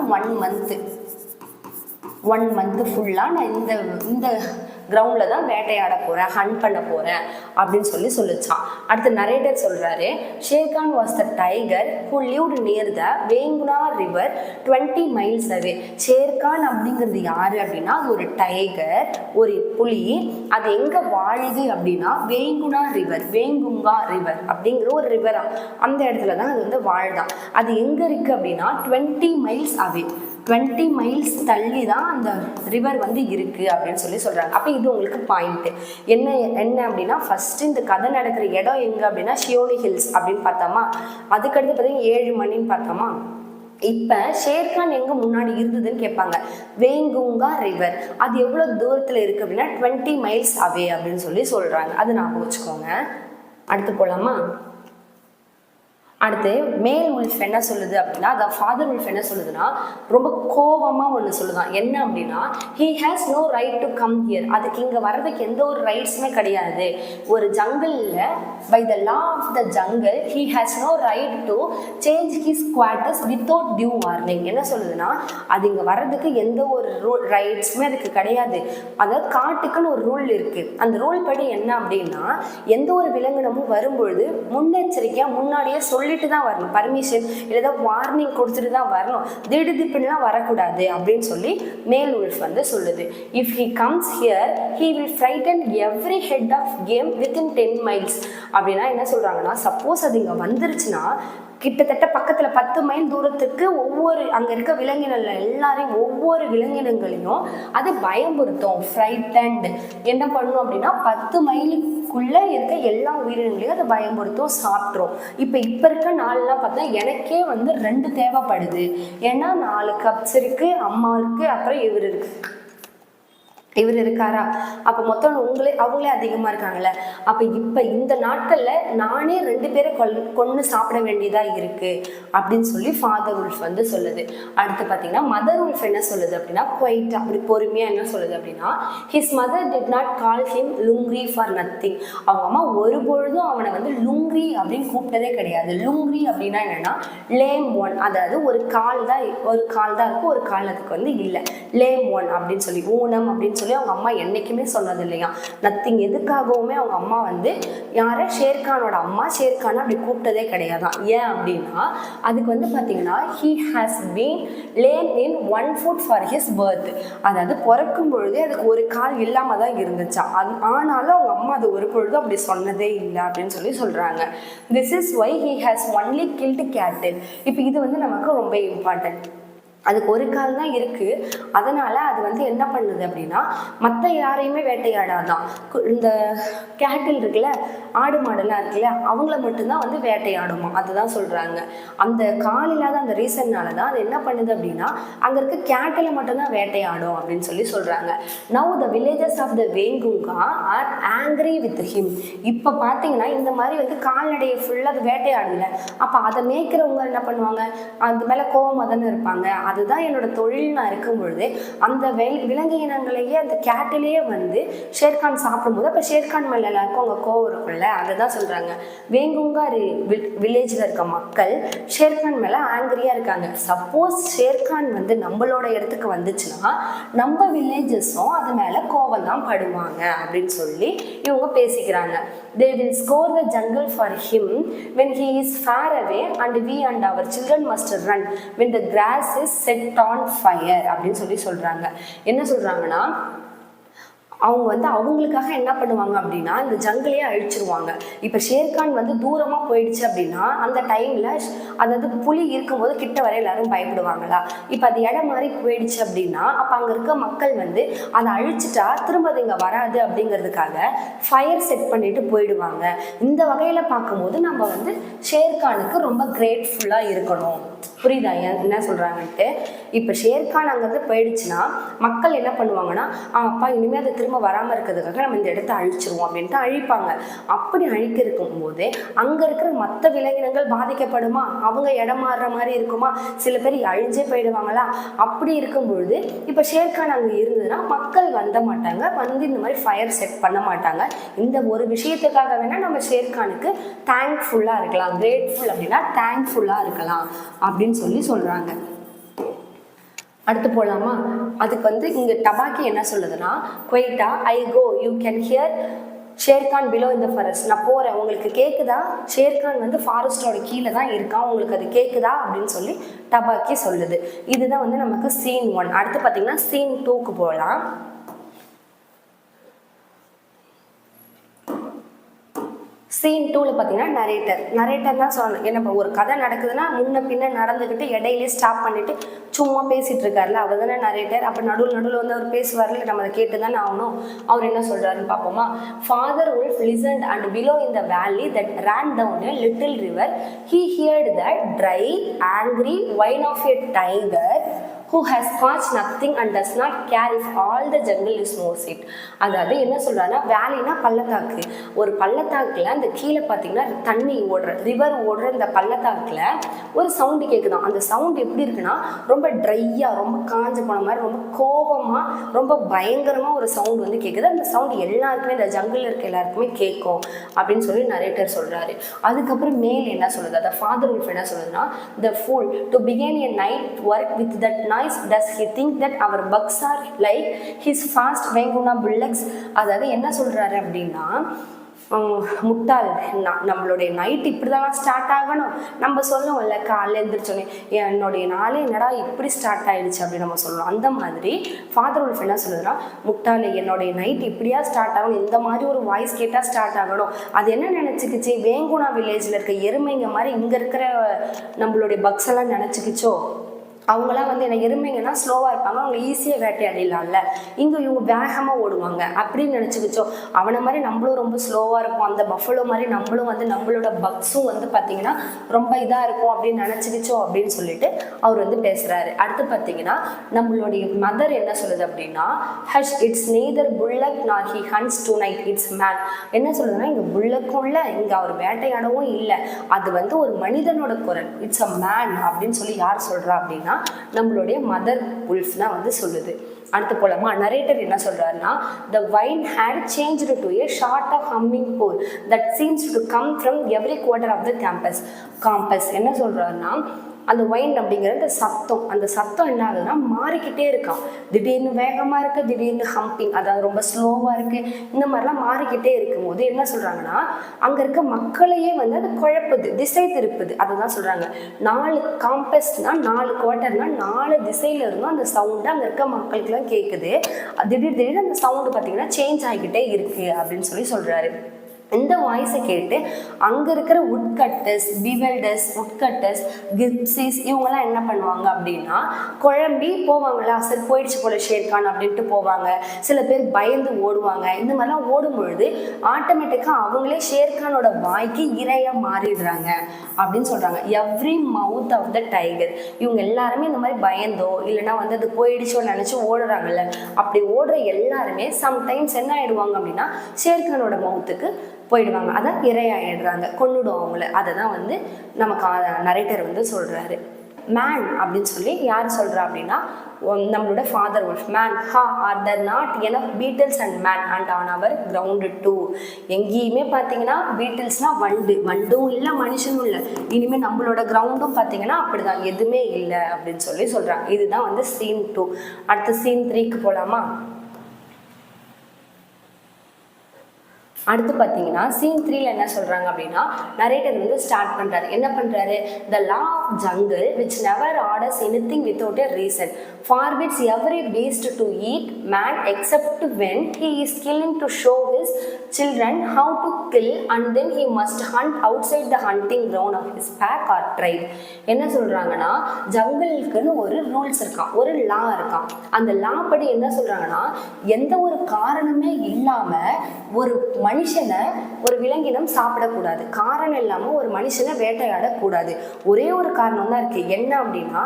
1 மந்த்து ஃபுல்லாக நான் இந்த கிரவுண்டில் தான் வேட்டையாட போகிறேன், ஹண்ட் பண்ண போகிறேன் அப்படின்னு சொல்லிச்சான். அடுத்து நரேட்டர் சொல்கிறாரு, Shere Khan was the tiger who lived near the Waingunga river 20 miles away. Shere Khan அப்படிங்கிறது யார் அப்படின்னா அது ஒரு டைகர், ஒரு புலி. அது எங்கே வாழுது அப்படின்னா வேங்குனா ரிவர் அப்படிங்கிற ஒரு ரிவரா, அந்த இடத்துல தான் அது வந்து வாழுதான். அது எங்கே இருக்குது அப்படின்னா 20 miles away, 20 miles தள்ளி தான் அந்த ரிவர் வந்து இருக்குது அப்படின்னு சொல்கிறாங்க. அப்போ இது உங்களுக்கு பாயிண்ட்டு என்ன அப்படின்னா ஃபஸ்ட்டு இந்த கதை நடக்கிற இடம் எங்கே அப்படின்னா ஷியோனி ஹில்ஸ் அப்படின்னு பார்த்தோமா. அதுக்கடுத்து பார்த்தீங்கன்னா 7 மணின்னு பார்த்தோமா. இப்போ ஷேர்கான் எங்கே முன்னாடி இருந்ததுன்னு கேட்பாங்க. வேங்குங்கா ரிவர் அது எவ்வளோ தூரத்தில் இருக்குது அப்படின்னா 20 மைல்ஸ் அவே அப்படின்னு சொல்லி சொல்கிறாங்க. அது ஞாபகம் வச்சுக்கோங்க. அடுத்து போகலாமா? அடுத்து மேல் உல்ஃப் என்ன சொல்லுது அப்படின்னா, அதாவது ஃபாதர் உல்ஃப் என்ன சொல்லுதுன்னா, ரொம்ப கோபமாக ஒன்று சொல்லுதான். என்ன அப்படின்னா, he has no right to come here. அதுக்கு இங்கே வர்றதுக்கு எந்த ஒரு ரைட்ஸுமே கிடையாது. ஒரு ஜங்கிளில் by the law of the jungle he has no right to change his quarters without due warning. என்ன சொல்லுதுன்னா, அது இங்கே வர்றதுக்கு எந்த ஒரு ரைட்ஸுமே அதுக்கு கிடையாது. அதாவது காட்டுக்குன்னு ஒரு ரூல் இருக்குது. அந்த ரூல் படி என்ன அப்படின்னா, எந்த ஒரு விலங்கினமும் வரும்பொழுது முன்னெச்சரிக்கையாக முன்னாடியே சொல்லிட்டு தான் வரணும். பர்மிஷன் இல்லை வார்னிங் கொடுத்துட்டு தான் வரணும். திடுதிப்புலாம் வரக்கூடாது அப்படின்னு சொல்லி மேல் உல்ஃப் வந்து சொல்லுது. If he comes here he will frighten every head of game within 10 miles. அப்படின்னா என்ன சொல்கிறாங்கன்னா, சப்போஸ் அது இங்கே வந்துருச்சுன்னா கிட்டத்தட்ட பக்கத்தில் 10 மைல் தூரத்துக்கு அங்கே இருக்க விலங்கினங்கள் எல்லாரையும் ஒவ்வொரு விலங்கினங்களையும் அது பயமுறுத்தும். ஃப்ரைட்டன்ட் என்ன பண்ணும் அப்படின்னா 10 மைலுக்குள்ளே இருக்க எல்லா உயிரினங்களையும் அதை பயமுறுத்தும், சாப்பிட்ரும். இப்போ இருக்க நாள்லாம் பார்த்தா எனக்கே வந்து 2 தேவைப்படுது. ஏன்னா 4 கப்ஸ் இருக்குது, அம்மா இருக்குது, அப்புறம் இவர் இருக்காரா, அப்போ மொத்தம் அவங்களே அதிகமாக இருக்காங்கல்ல. அப்போ இப்போ இந்த நாட்களில் நானே 2 பேரை கொன்று சாப்பிட வேண்டியதாக இருக்குது அப்படின்னு சொல்லி ஃபாதர் உல்ஃப் வந்து சொல்லுது. அடுத்து பார்த்தீங்கன்னா மதர் உல்ஃப் என்ன சொல்லுது அப்படின்னா, குவைட் அப்படி பொறுமையாக என்ன சொல்லுது அப்படின்னா, his mother did not call him Lungri for nothing. அவங்க அம்மா ஒரு பொழுதும் அவனை வந்து லுங்ரி அப்படின்னு கூப்பிட்டதே கிடையாது. லுங்ரி அப்படின்னா என்னென்னா லேம் ஒன், அதாவது ஒரு கால் தான் இருக்கும், ஒரு கால் அதுக்கு வந்து இல்லை. லேம் ஒன் அப்படின்னு சொல்லி ஊனம் அப்படின்னு சொல்லி அவங்க அம்மா என்னைக்குமே சொன்னது இல்லையா. நத்திங் எதுக்காகவுமே அவங்க அம்மா வந்து யாரை ஷேர்கானோட அம்மா ஷேர்கானை அப்படி கூப்பிட்டதே கிடையாதான். ஏன் அப்படின்னா அதுக்கு வந்து பார்த்தீங்கன்னா he has been lame in 1 foot for his birth. அதாவது பிறக்கும் பொழுதே அதுக்கு ஒரு கால் இல்லாமல் தான் இருந்துச்சா. ஆனாலும் அவங்க அம்மா அது ஒரு பொழுதும் அப்படி சொன்னதே இல்லை அப்படின்னு சொல்லி சொல்கிறாங்க. This is why he has only killed cattle. இப்போ இது வந்து நமக்கு ரொம்ப இம்பார்ட்டன்ட். அதுக்கு ஒரு கால் தான் இருக்குது. அதனால் அது வந்து என்ன பண்ணுது அப்படின்னா மற்ற யாரையுமே வேட்டையாடாதான். இந்த கேட்டில் இருக்குல்ல, ஆடு மாடெல்லாம் இருக்குல்ல, அவங்கள மட்டும்தான் வந்து வேட்டையாடுமா. அதுதான் சொல்கிறாங்க. அந்த கால் இல்லாத அந்த ரீசன்னால தான் அது என்ன பண்ணுது அப்படின்னா அங்கே இருக்க கேட்டில் மட்டும்தான் வேட்டையாடும் அப்படின்னு சொல்லி சொல்கிறாங்க. Now the villages of the Waingunga are angry with him. இப்போ பார்த்தீங்கன்னா இந்த மாதிரி வந்து கால்நடையை ஃபுல்லாக அது வேட்டையாடல. அப்போ அதை மேய்க்கிறவங்க என்ன பண்ணுவாங்க, அது மேலே கோவமாக தானே இருப்பாங்க. அதுதான் என்னோட தொழில் நான் இருக்கும் பொழுது அந்த விலங்கு இனங்களையே அந்த கேட்டிலேயே வந்து ஷேர்கான் சாப்பிடும்போது அப்போ ஷேர்கான் மேலே எல்லாருக்கும் அவங்க கோவம் இருக்கும்ல. அதை தான் சொல்கிறாங்க. வேங்குங்கா வில்லேஜில் இருக்க மக்கள் ஷேர்கான் மேலே ஆங்கிரியாக இருக்காங்க. சப்போஸ் ஷேர்கான் வந்து நம்மளோட இடத்துக்கு வந்துச்சுன்னா நம்ம வில்லேஜஸும் அது மேலே கோவம் தான் படுவாங்க அப்படின்னு சொல்லி இவங்க பேசிக்கிறாங்க. They will score the jungle for him when he is far away and we and our children must run when the grass is set on fire அப்படின்னு சொல்லி சொல்கிறாங்க. என்ன சொல்கிறாங்கன்னா அவங்க வந்து அவங்களுக்காக என்ன பண்ணுவாங்க அப்படின்னா இந்த ஜங்கிளையே அழிச்சிருவாங்க. இப்போ ஷேர்கான் வந்து தூரமாக போயிடுச்சு அப்படின்னா அந்த டைமில் அதாவது புலி இருக்கும்போது கிட்ட வர எல்லாரும் பயப்படுவாங்களா. இப்போ அது இடம் மாதிரி போயிடுச்சு அப்படின்னா அப்போ அங்கே இருக்க மக்கள் வந்து அதை அழிச்சிட்டா திரும்ப அது இங்கே வராது அப்படிங்கிறதுக்காக ஃபயர் செட் பண்ணிட்டு போயிடுவாங்க. இந்த வகையில் பார்க்கும்போது நம்ம வந்து ஷேர்கானுக்கு ரொம்ப கிரேட்ஃபுல்லாக இருக்கணும். புரியுதா என்ன சொல்கிறாங்கன்ட்டு? இப்போ ஷேர்கான் அங்கேருந்து போயிடுச்சுன்னா மக்கள் என்ன பண்ணுவாங்கன்னா அப்பா இனிமேல் அதை திரும்ப வராமல் இருக்கிறதுக்காக நம்ம இந்த இடத்த அழிச்சிருவோம் அப்படின்ட்டு அழிப்பாங்க. அப்படி அழிக்க இருக்கும்போது அங்கே இருக்கிற மற்ற விலங்கினங்கள் பாதிக்கப்படுமா, அவங்க இடம் மாறுற மாதிரி இருக்குமா, சில பேர் அழிஞ்சே போயிடுவாங்களா. அப்படி இருக்கும்பொழுது இப்போ ஷேர்கான் அங்கே இருந்ததுன்னா மக்கள் வந்த மாட்டாங்க, வந்து இந்த மாதிரி ஃபயர் செட் பண்ண மாட்டாங்க. இந்த ஒரு விஷயத்துக்காக வேணால் நம்ம ஷேர்கானுக்கு தேங்க்ஃபுல்லாக இருக்கலாம். கிரேட்ஃபுல் அப்படின்னா தேங்க்ஃபுல்லாக இருக்கலாம் அப்படின்னு சொல்லி சொல்கிறாங்க. அடுத்து போகலாமா? அதுக்கு வந்து இங்கே டபாக்கி என்ன சொல்லுதுன்னா, quietly I go you can hear Shere Khan below in the forest. நான் போகிறேன், உங்களுக்கு கேட்குதா? ஷேர்கான் வந்து ஃபாரஸ்டோட கீழே தான் இருக்கான், உங்களுக்கு அது கேட்குதா அப்படின்னு சொல்லி டபாக்கி சொல்லுது. இதுதான் வந்து நமக்கு சீன் 1. அடுத்து பார்த்தீங்கன்னா சீன் 2க்கு போகலாம். சீன் 2ல் பார்த்தீங்கன்னா நரேட்டர் தான் சொல்லணும். என்ன ஒரு கதை நடக்குதுன்னா முன்ன பின்ன நடந்துக்கிட்டு இடையிலே ஸ்டாப் பண்ணிட்டு சும்மா பேசிகிட்டு இருக்காருல்ல, அவர் தானே நரேட்டர். அப்போ நடுவில் வந்து அவர் பேசுவார்ல, நம்ம அதை கேட்டு தானே ஆகணும். அவர் என்ன சொல்கிறாருன்னு பார்ப்போமா. Father Wolf listened, and below in the valley that ran down a little river he heard the dry angry whine of a tiger who has caused nothing and does not care if all the jungle is knows it. அதாவது என்ன சொல்றாருன்னா, வேலினா பள்ளத்தாக்கு, ஒரு பள்ளத்தாக்குல அந்த கீழே பார்த்தீங்கன்னா தண்ணி ஓடுற ரிவர் ஓடுற இந்த பள்ளத்தாக்குல ஒரு சவுண்டு கேட்குதான். அந்த சவுண்ட் எப்படி இருக்குன்னா ரொம்ப ட்ரையா, ரொம்ப காஞ்ச போன மாதிரி, ரொம்ப கோபமா, ரொம்ப பயங்கரமா ஒரு சவுண்ட் வந்து கேட்குது. அந்த சவுண்ட் எல்லாருக்குமே இந்த ஜங்கிள் இருக்க எல்லாருக்குமே கேட்கும் அப்படின்னு சொல்லி நரேட்டர் சொல்றாரு. அதுக்கப்புறம் மேல் என்ன சொல்லுது, அந்த ஃபாதர் உல்ஃப் என்ன சொல்லுதுன்னா, the fool to begin a night work with that noise, does he think that our bucks are like his fast Venguna bullocks. அதாவது என்ன சொல்றாரு அப்படின்னா, முட்டாள், நம்மளுடைய நைட் இப்படி தான் ஸ்டார்ட் ஆகணும். நம்ம சொல்லுவோம்ல காலையில் எழுந்திரிச்சோன்னே என்னுடைய நாளே என்னடா இப்படி ஸ்டார்ட் ஆகிடுச்சு அப்படின்னு நம்ம சொல்லுவோம். அந்த மாதிரி ஃபாதர் உல்ஃப் என்ன சொல்லுதுன்னா, முட்டாள், என்னுடைய நைட் இப்படியா ஸ்டார்ட் ஆகணும், இந்த மாதிரி ஒரு வாய்ஸ் கேட்டால் ஸ்டார்ட் ஆகணும். அது என்ன நினச்சிக்கிச்சு, வேங்குனா வில்லேஜில் இருக்க எருமைங்க மாதிரி இங்கே இருக்கிற நம்மளுடைய பக்ஸ் எல்லாம் நினச்சிக்கிச்சோ. அவங்களாம் வந்து என்ன எருமைங்கன்னா ஸ்லோவாக இருப்பாங்க, அவங்க ஈஸியாக வேட்டையாடிடலாம்ல, இங்கே இவங்க வேகமாக ஓடுவாங்க அப்படின்னு நினச்சிக்கிச்சோ. அவனை மாதிரி நம்மளும் ரொம்ப ஸ்லோவாக இருக்கும், அந்த பஃபலோ மாதிரி நம்மளும் வந்து நம்மளோட பக்ஸும் வந்து பார்த்திங்கன்னா ரொம்ப இதாக இருக்கும் அப்படின்னு நினச்சிக்கிச்சோ அப்படின்னு சொல்லிட்டு அவர் வந்து பேசுகிறாரு. அடுத்து பார்த்திங்கன்னா நம்மளுடைய மதர் என்ன சொல்லுது அப்படின்னா, ஹஷ் இட்ஸ் நெய்தர் புல்லக் நார் he Hans to night it's man. என்ன சொல்லுதுன்னா, இங்கே புல்லக்கும் இல்லை, இங்கே அவர் வேட்டையாடவும் இல்லை, அது வந்து ஒரு மனிதனோட குரல், இட்ஸ் அ மேன் அப்படின்னு சொல்லி யார் சொல்கிறா அப்படின்னா நம்மளுடைய மதர் உல்ஃப் தான் வந்து சொல்லுது. அடுத்து போலாமா. நரேட்டர் என்ன சொல்றாருன்னா, the wine had changed to a sort of humming pool that seems to come from every quarter of the campus. என்ன சொல்றாருன்னா, அந்த வைன் அப்படிங்கிற அந்த சத்தம் என்ன ஆகுதுன்னா மாறிக்கிட்டே இருக்கான். திடீர்னு வேகமாக இருக்குது, திடீர்னு ஹம்பிங், அதாவது ரொம்ப ஸ்லோவாக இருக்குது, இந்த மாதிரிலாம் மாறிக்கிட்டே இருக்கும்போது என்ன சொல்கிறாங்கன்னா, அங்கே இருக்க மக்களையே வந்து அது குழப்புது, திசை திருப்புது. அதை தான் சொல்கிறாங்க. 4 காம்பஸ்னால் 4 குவார்ட்டர்னால் 4 திசையில் இருந்தும் அந்த சவுண்டு அங்கே இருக்க மக்களுக்குலாம் கேட்குது. திடீர்னு அந்த சவுண்டு பார்த்திங்கன்னா சேஞ்ச் ஆகிக்கிட்டே இருக்குது அப்படின்னு சொல்லி சொல்கிறாரு. இந்த வாய்ஸை கேட்டு அங்கே இருக்கிற உட்கட்டர்ஸ், கிப்சிஸ் இவங்கெல்லாம் என்ன பண்ணுவாங்க அப்படின்னா குழம்பி போவாங்களா, சரி போயிடுச்சு போல ஷேர்கான் அப்படின்ட்டு போவாங்க. சில பேர் பயந்து ஓடுவாங்க. இந்த மாதிரிலாம் ஓடும்பொழுது ஆட்டோமேட்டிக்காக அவங்களே ஷேர்கானோட வாய்க்கு இரையாக மாறிடுறாங்க அப்படின்னு சொல்கிறாங்க. Every mouth of the tiger. இவங்க எல்லாருமே இந்த மாதிரி பயந்தோ இல்லைன்னா வந்து அது போயிடுச்சோன்னு நினச்சி ஓடுறாங்கல்ல, அப்படி ஓடுற எல்லாருமே சம்டைம்ஸ் என்ன ஆகிடுவாங்க அப்படின்னா ஷேர்கானோட மவுத்துக்கு போயிடுவாங்க, அதான் இரையாயிடுறாங்க, கொன்னுடும் அவங்கள. அதை தான் வந்து நமக்கு நரேட்டர் வந்து சொல்கிறாரு. மேன் அப்படின்னு சொல்லி யார் சொல்கிறா அப்படின்னா நம்மளோட father wolf. Man are there not enough beetles and man and on our ground too. எங்கேயுமே பார்த்தீங்கன்னா பீட்டில்ஸ்னால் வண்டும் இல்லை மனுஷனும் இல்லை, இனிமேல் நம்மளோட கிரவுண்டும் பார்த்தீங்கன்னா அப்படி தான் எதுவுமே இல்லை அப்படின்னு சொல்லி சொல்கிறாங்க. இதுதான் வந்து சீன் 2. அடுத்து சீன் 3க்கு போகலாமா. அடுத்து பார்த்தீங்கன்னா சீன் 3ல் என்ன சொல்கிறாங்க அப்படின்னா நரேட்டர் வந்து ஸ்டார்ட் பண்ணுறாரு. என்ன பண்ணுறாரு, the law of jungle which never orders anything without a reason forbids every beast to eat man except when he is killing to show his children how to kill, and then he must hunt outside the hunting ground of his pack or tribe. என்ன சொல்கிறாங்கன்னா, ஜங்கிளுக்குன்னு ஒரு rules இருக்கான், ஒரு லா இருக்கான். அந்த லா படி என்ன சொல்கிறாங்கன்னா, எந்த ஒரு காரணமே இல்லாமல் ஒரு மனுஷனை ஒரு விலங்கினம் சாப்பிடக்கூடாது, காரணம் இல்லாமல் ஒரு மனுஷனை வேட்டையாடக்கூடாது. ஒரே ஒரு காரணம் தான் இருக்குது. என்ன அப்படின்னா,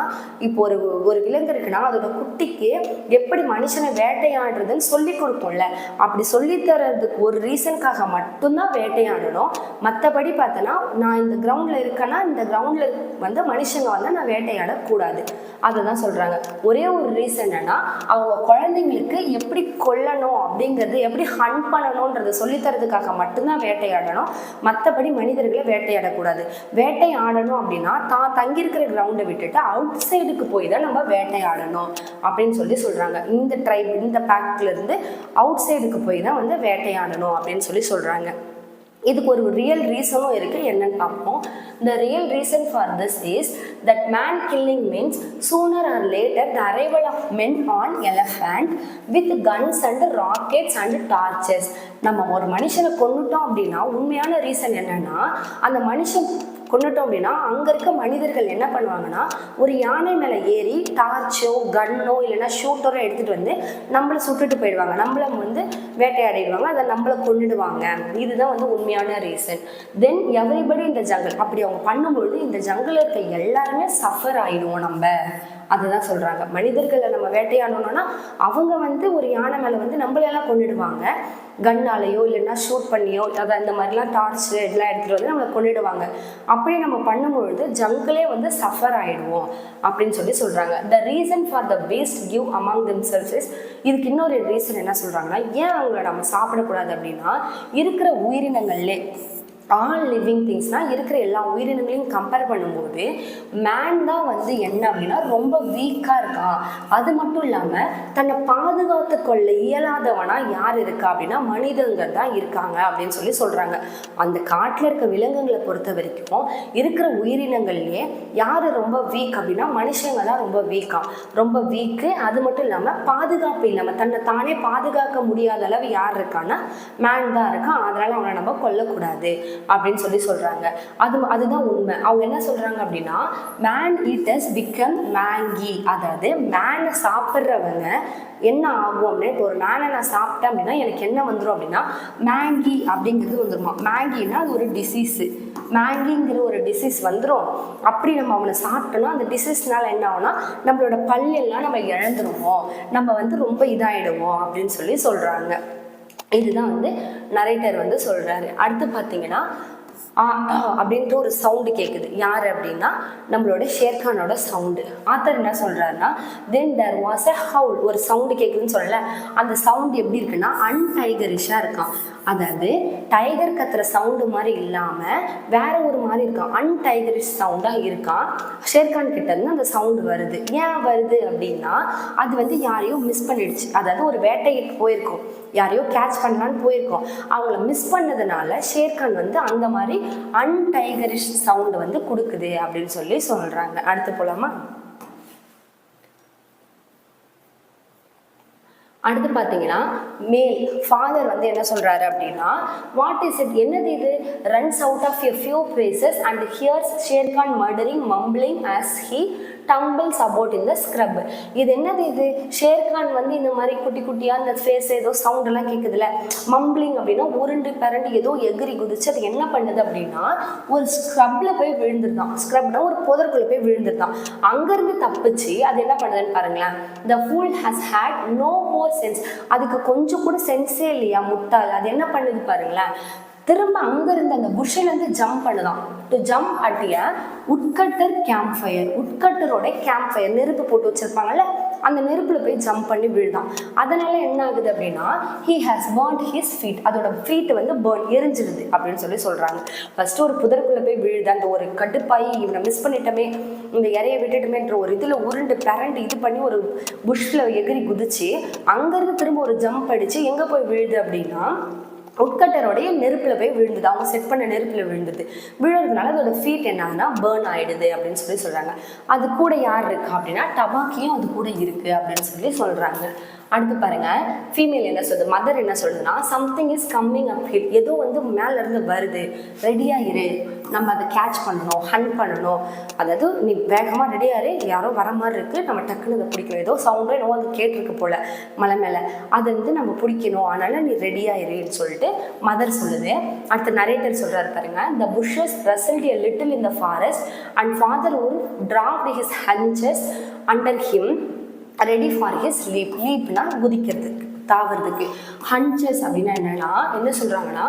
இப்போ ஒரு விலங்கு இருக்குன்னா அதோட குட்டிக்கு எப்படி மனுஷனை வேட்டையாடுறதுன்னு சொல்லி கொடுப்போம்ல, அப்படி சொல்லித்தரதுக்கு ஒரு ரீசனுக்காக மட்டும்தான் வேட்டையாடணும். மற்றபடி பார்த்தோன்னா நான் இந்த கிரவுண்டில் இருக்கேன்னா இந்த கிரவுண்டில் வந்து மனுஷங்க வந்து நான் வேட்டையாடக்கூடாது. அதை தான் சொல்கிறாங்க. ஒரே ஒரு ரீசன் என்னன்னா, அவங்க குழந்தைங்களுக்கு எப்படி கொல்லணும் அப்படிங்கிறது, எப்படி ஹண்ட் பண்ணணுன்றதை சொல்லித்தரதுக்காக மட்டும்தான் வேட்டையாடணும். மற்றபடி மனிதர்களை வேட்டையாடக்கூடாது. வேட்டையாடணும் அப்படின்னா தான் தங்கியிருக்கிற கிரவுண்டை விட்டுட்டு அவுட் சைடுக்கு போய் தான் நம்ம வேட்டையாடணும் அப்படின்னு சொல்லி சொல்கிறாங்க. இந்த ட்ரைப், இந்த பேக்லேருந்து அவுட் சைடுக்கு போய் தான் வந்து வேட்டையாடணும் அப்படின்னு சொல்லி சொல்கிறாங்க. இதுக்கு ஒரு ரியல் ரீசனும் இருக்குது, என்னன்னு பார்ப்போம். The real reason for this is that man killing means sooner or later the arrival of men on elephant with guns and rockets and torches. நம்ம ஒரு மனுஷனை கொன்னுட்டோம் அப்படின்னா உண்மையான ரீசன் என்னன்னா, அந்த மனுஷன் கொண்டுட்டோம் அப்படின்னா அங்கே இருக்க மனிதர்கள் என்ன பண்ணுவாங்கன்னா, ஒரு யானை மேலே ஏறி டார்ச்சோ கன்னோ இல்லைன்னா ஷூட்டரோ எடுத்துகிட்டு வந்து நம்மளை சுட்டுட்டு போயிடுவாங்க, நம்மளை வந்து வேட்டையாடிடுவாங்க, அதை நம்மளை கொண்டுடுவாங்க. இதுதான் வந்து உண்மையான ரீசன். தென் எவ்ரிபடி இந்த ஜங்கிள், அப்படி அவங்க பண்ணும்பொழுது இந்த ஜங்கிளில் இருக்க எல்லாருமே சஃபர் ஆகிடுவோம் நம்ம. அதுதான் சொல்கிறாங்க. மனிதர்களை நம்ம வேட்டையாடணும்னா அவங்க வந்து ஒரு யானை மேலே வந்து நம்மளையெல்லாம் கொண்டுடுவாங்க, கன்னாலேயோ இல்லைன்னா ஷூட் பண்ணியோ அதை அந்த மாதிரிலாம் டார்ச் இதெல்லாம் எடுத்துகிட்டு வந்து நம்மளை கொண்டுடுவாங்க. அப்படி நம்ம பண்ணும்பொழுது ஜங்கிளே வந்து சஃபர் ஆகிடுவோம் அப்படின்னு சொல்கிறாங்க. The reason for the Beast give among themselves is, இதுக்கு இன்னொரு ரீசன் என்ன சொல்கிறாங்கன்னா, ஏன் அவங்கள நம்ம சாப்பிடக்கூடாது அப்படின்னா, இருக்கிற உயிரினங்கள்லே ஆல் லிவிங் திங்ஸ்னால் இருக்கிற எல்லா உயிரினங்களையும் கம்பேர் பண்ணும்போது மேன் தான் வந்து என்ன அப்படின்னா ரொம்ப வீக்காக இருக்கான். அது மட்டும் இல்லாமல் தன்னை பாதுகாத்து கொள்ள இயலாதவனா யார் இருக்கா அப்படின்னா மனிதர்கள் தான் இருக்காங்க அப்படின்னு சொல்கிறாங்க. அந்த காட்டில் இருக்க விலங்குகளை பொறுத்த வரைக்கும் இருக்கிற உயிரினங்கள்லேயே யார் ரொம்ப வீக் அப்படின்னா மனுஷங்க தான் ரொம்ப ரொம்ப வீக்கு. அது மட்டும் இல்லாமல் பாதுகாப்பு இல்லாமல் தன்னை தானே பாதுகாக்க முடியாத அளவு யார் இருக்கான்னா மேன் தான் இருக்கான். அதனால் அவனை நம்ம கொல்லக்கூடாது அப்படின்னு சொல்றாங்க. அதுதான் உண்மை. அவங்க என்ன சொல்றாங்க அப்படின்னா, மேன் ஈட்டர்ஸ் பிகம் மேங்கி, அதாவது மேனை சாப்பிட்றவங்க என்ன ஆகும் அப்படின்னா, இப்போ ஒரு மேனை நான் சாப்பிட்டேன் அப்படின்னா எனக்கு என்ன வந்துடும் அப்படின்னா மேங்கி அப்படிங்கிறது வந்துருமா. மேங்கின்னா அது ஒரு டிசீஸு, மேங்கிங்கிற ஒரு டிசீஸ் வந்துடும். அப்படி நம்ம அவனை சாப்பிட்டோம்னா அந்த டிசீஸ்னால என்ன ஆகும்னா நம்மளோட பல்லெல்லாம் நம்ம இழந்துருவோம், நம்ம வந்து ரொம்ப இதாகிடுவோம் அப்படின்னு சொல்கிறாங்க. இதுதான் வந்து நரேட்டர் வந்து சொல்கிறாரு. அடுத்து பார்த்தீங்கன்னா அப்படின்ற ஒரு சவுண்டு கேட்குது. யார் அப்படின்னா நம்மளோட ஷேர்கானோட சவுண்டு. ஆத்தர் என்ன சொல்கிறாருன்னா, தென் தேர் வாஸ் எ ஹவுல், ஒரு சவுண்டு கேட்குதுன்னு சொல்லலை. அந்த சவுண்டு எப்படி இருக்குன்னா அன்டைகரிஷாக இருக்கான். அதாவது டைகர் கத்துற சவுண்டு மாதிரி இல்லாமல் வேற ஒரு மாதிரி இருக்கான், அன்டைகரிஷ் சவுண்டாக இருக்கான். ஷேர்கான் கிட்ட இருந்து அந்த சவுண்டு வருது. ஏன் வருது அப்படின்னா அது வந்து யாரையும் மிஸ் பண்ணிடுச்சு. அதாவது ஒரு வேட்டைக்கு போயிருக்கோம், யாரையோ கேட்ச் பண்ணலான்னு போயிருக்கோம், அவங்கள மிஸ் பண்ணதுனால ஷேர்கான் வந்து அந்த மாதிரி அன்டைகரிஷ் சவுண்டு வந்து கொடுக்குது அப்படின்னு சொல்றாங்க. அடுத்து போலாமா? அடுத்து பார்த்தீங்கன்னா மேல் ஃபாதர் வந்து என்ன சொல்கிறாரு அப்படின்னா, வாட் இஸ் இட், என்னது இது, runs out of a few places and here's Shere Khan murdering mumbling as he tumbles about in the scrub. இது என்னது, இது ஷேர்கான் வந்து இந்த மாதிரி குட்டி குட்டியாக அந்த ஃபேஸ் ஏதோ சவுண்டெல்லாம் கேட்குதுல்ல, மம்பிளிங் அப்படின்னா உருண்டு பரண்டு ஏதோ எகிரி குதிச்சு அது என்ன பண்ணுது அப்படின்னா ஒரு ஸ்க்ரப்பில் போய் விழுந்துருந்தான். ஸ்க்ரப்னா ஒரு புதற்குள்ளே போய் விழுந்துருந்தான். அங்கேருந்து தப்பிச்சு அது என்ன பண்ணுதுன்னு பாருங்களேன். The fool has had no more sense, அதுக்கு கொஞ்சம் கூட சென்ஸே இல்லையா, முட்டாள். அது என்ன பண்ணுது பாருங்களேன், திரும்ப அங்கிருந்து அந்த புஷ்ஷிலேருந்து ஜம்ப் பண்ணுதான். To jump at a woodcutter camp fire, உட்கட்டரோட கேம்ப் ஃபயர் நெருப்பு போட்டு வச்சிருப்பாங்கல்ல, அந்த நெருப்பில் போய் ஜம்ப் பண்ணி விழுதான். அதனால என்ன ஆகுது அப்படின்னா he has burned his feet, அதோட ஃபீட் வந்து எரிஞ்சிருது அப்படின்னு சொல்கிறாங்க. ஃபர்ஸ்ட் ஒரு புதற்குள்ளே போய் விழுது, அந்த ஒரு கட்டுப்பாயி இவனை மிஸ் பண்ணிட்டோமே, இந்த இறையை விட்டுட்டுமேன்ற ஒரு இதில் உருண்டு பரண்டு இது பண்ணி ஒரு புஷ்ல எகிரி குதிச்சு அங்கேருந்து திரும்ப ஒரு ஜம்ப் அடிச்சு எங்கே போய் விழுது அப்படின்னா உட்கட்டரோடைய நெருப்பில் போய் விழுந்தது. அவங்க செட் பண்ண நெருப்பில் விழுந்தது. விழுறதுனால அதோட ஃபீட் என்னாகுன்னா பேர்ன் ஆகிடுது அப்படின்னு சொல்கிறாங்க. அது கூட யார் இருக்கா அப்படின்னா டபாக்கியும் அது கூட இருக்குது அப்படின்னு சொல்கிறாங்க. அடுத்து பாருங்க, ஃபீமேல் என்ன சொல்லுது, மதர் என்ன சொல்லுதுன்னா, something is coming up hill, ஏதோ வந்து மேலேருந்து வருது, ரெடியாக இரு, நம்ம அதை கேட்ச் பண்ணணும், ஹண்ட் பண்ணணும். அதாவது நீ வேகமாக ரெடியாக இரு, யாரோ வர மாதிரி இருக்குது, நம்ம டக்குன்னு அதை பிடிக்கணும், ஏதோ சவுண்டோ என்னவோ அது கேட்டிருக்கு போல் மலை மேலே, அதை வந்து நம்ம பிடிக்கணும், அதனால் நீ ரெடியாக இருன்னு சொல்லிட்டு மதர் சொல்லுது. அடுத்து நரேட்டர் சொல்கிறாரு பாருங்க, the bushes rustled a little in the forest and father would drop his hunches under him ready for his leap. லீப்னா குதிக்கிறதுக்கு, தாவறதுக்கு. ஹன்ச்சஸ் அப்படின்னா என்னன்னா என்ன சொல்கிறாங்கன்னா,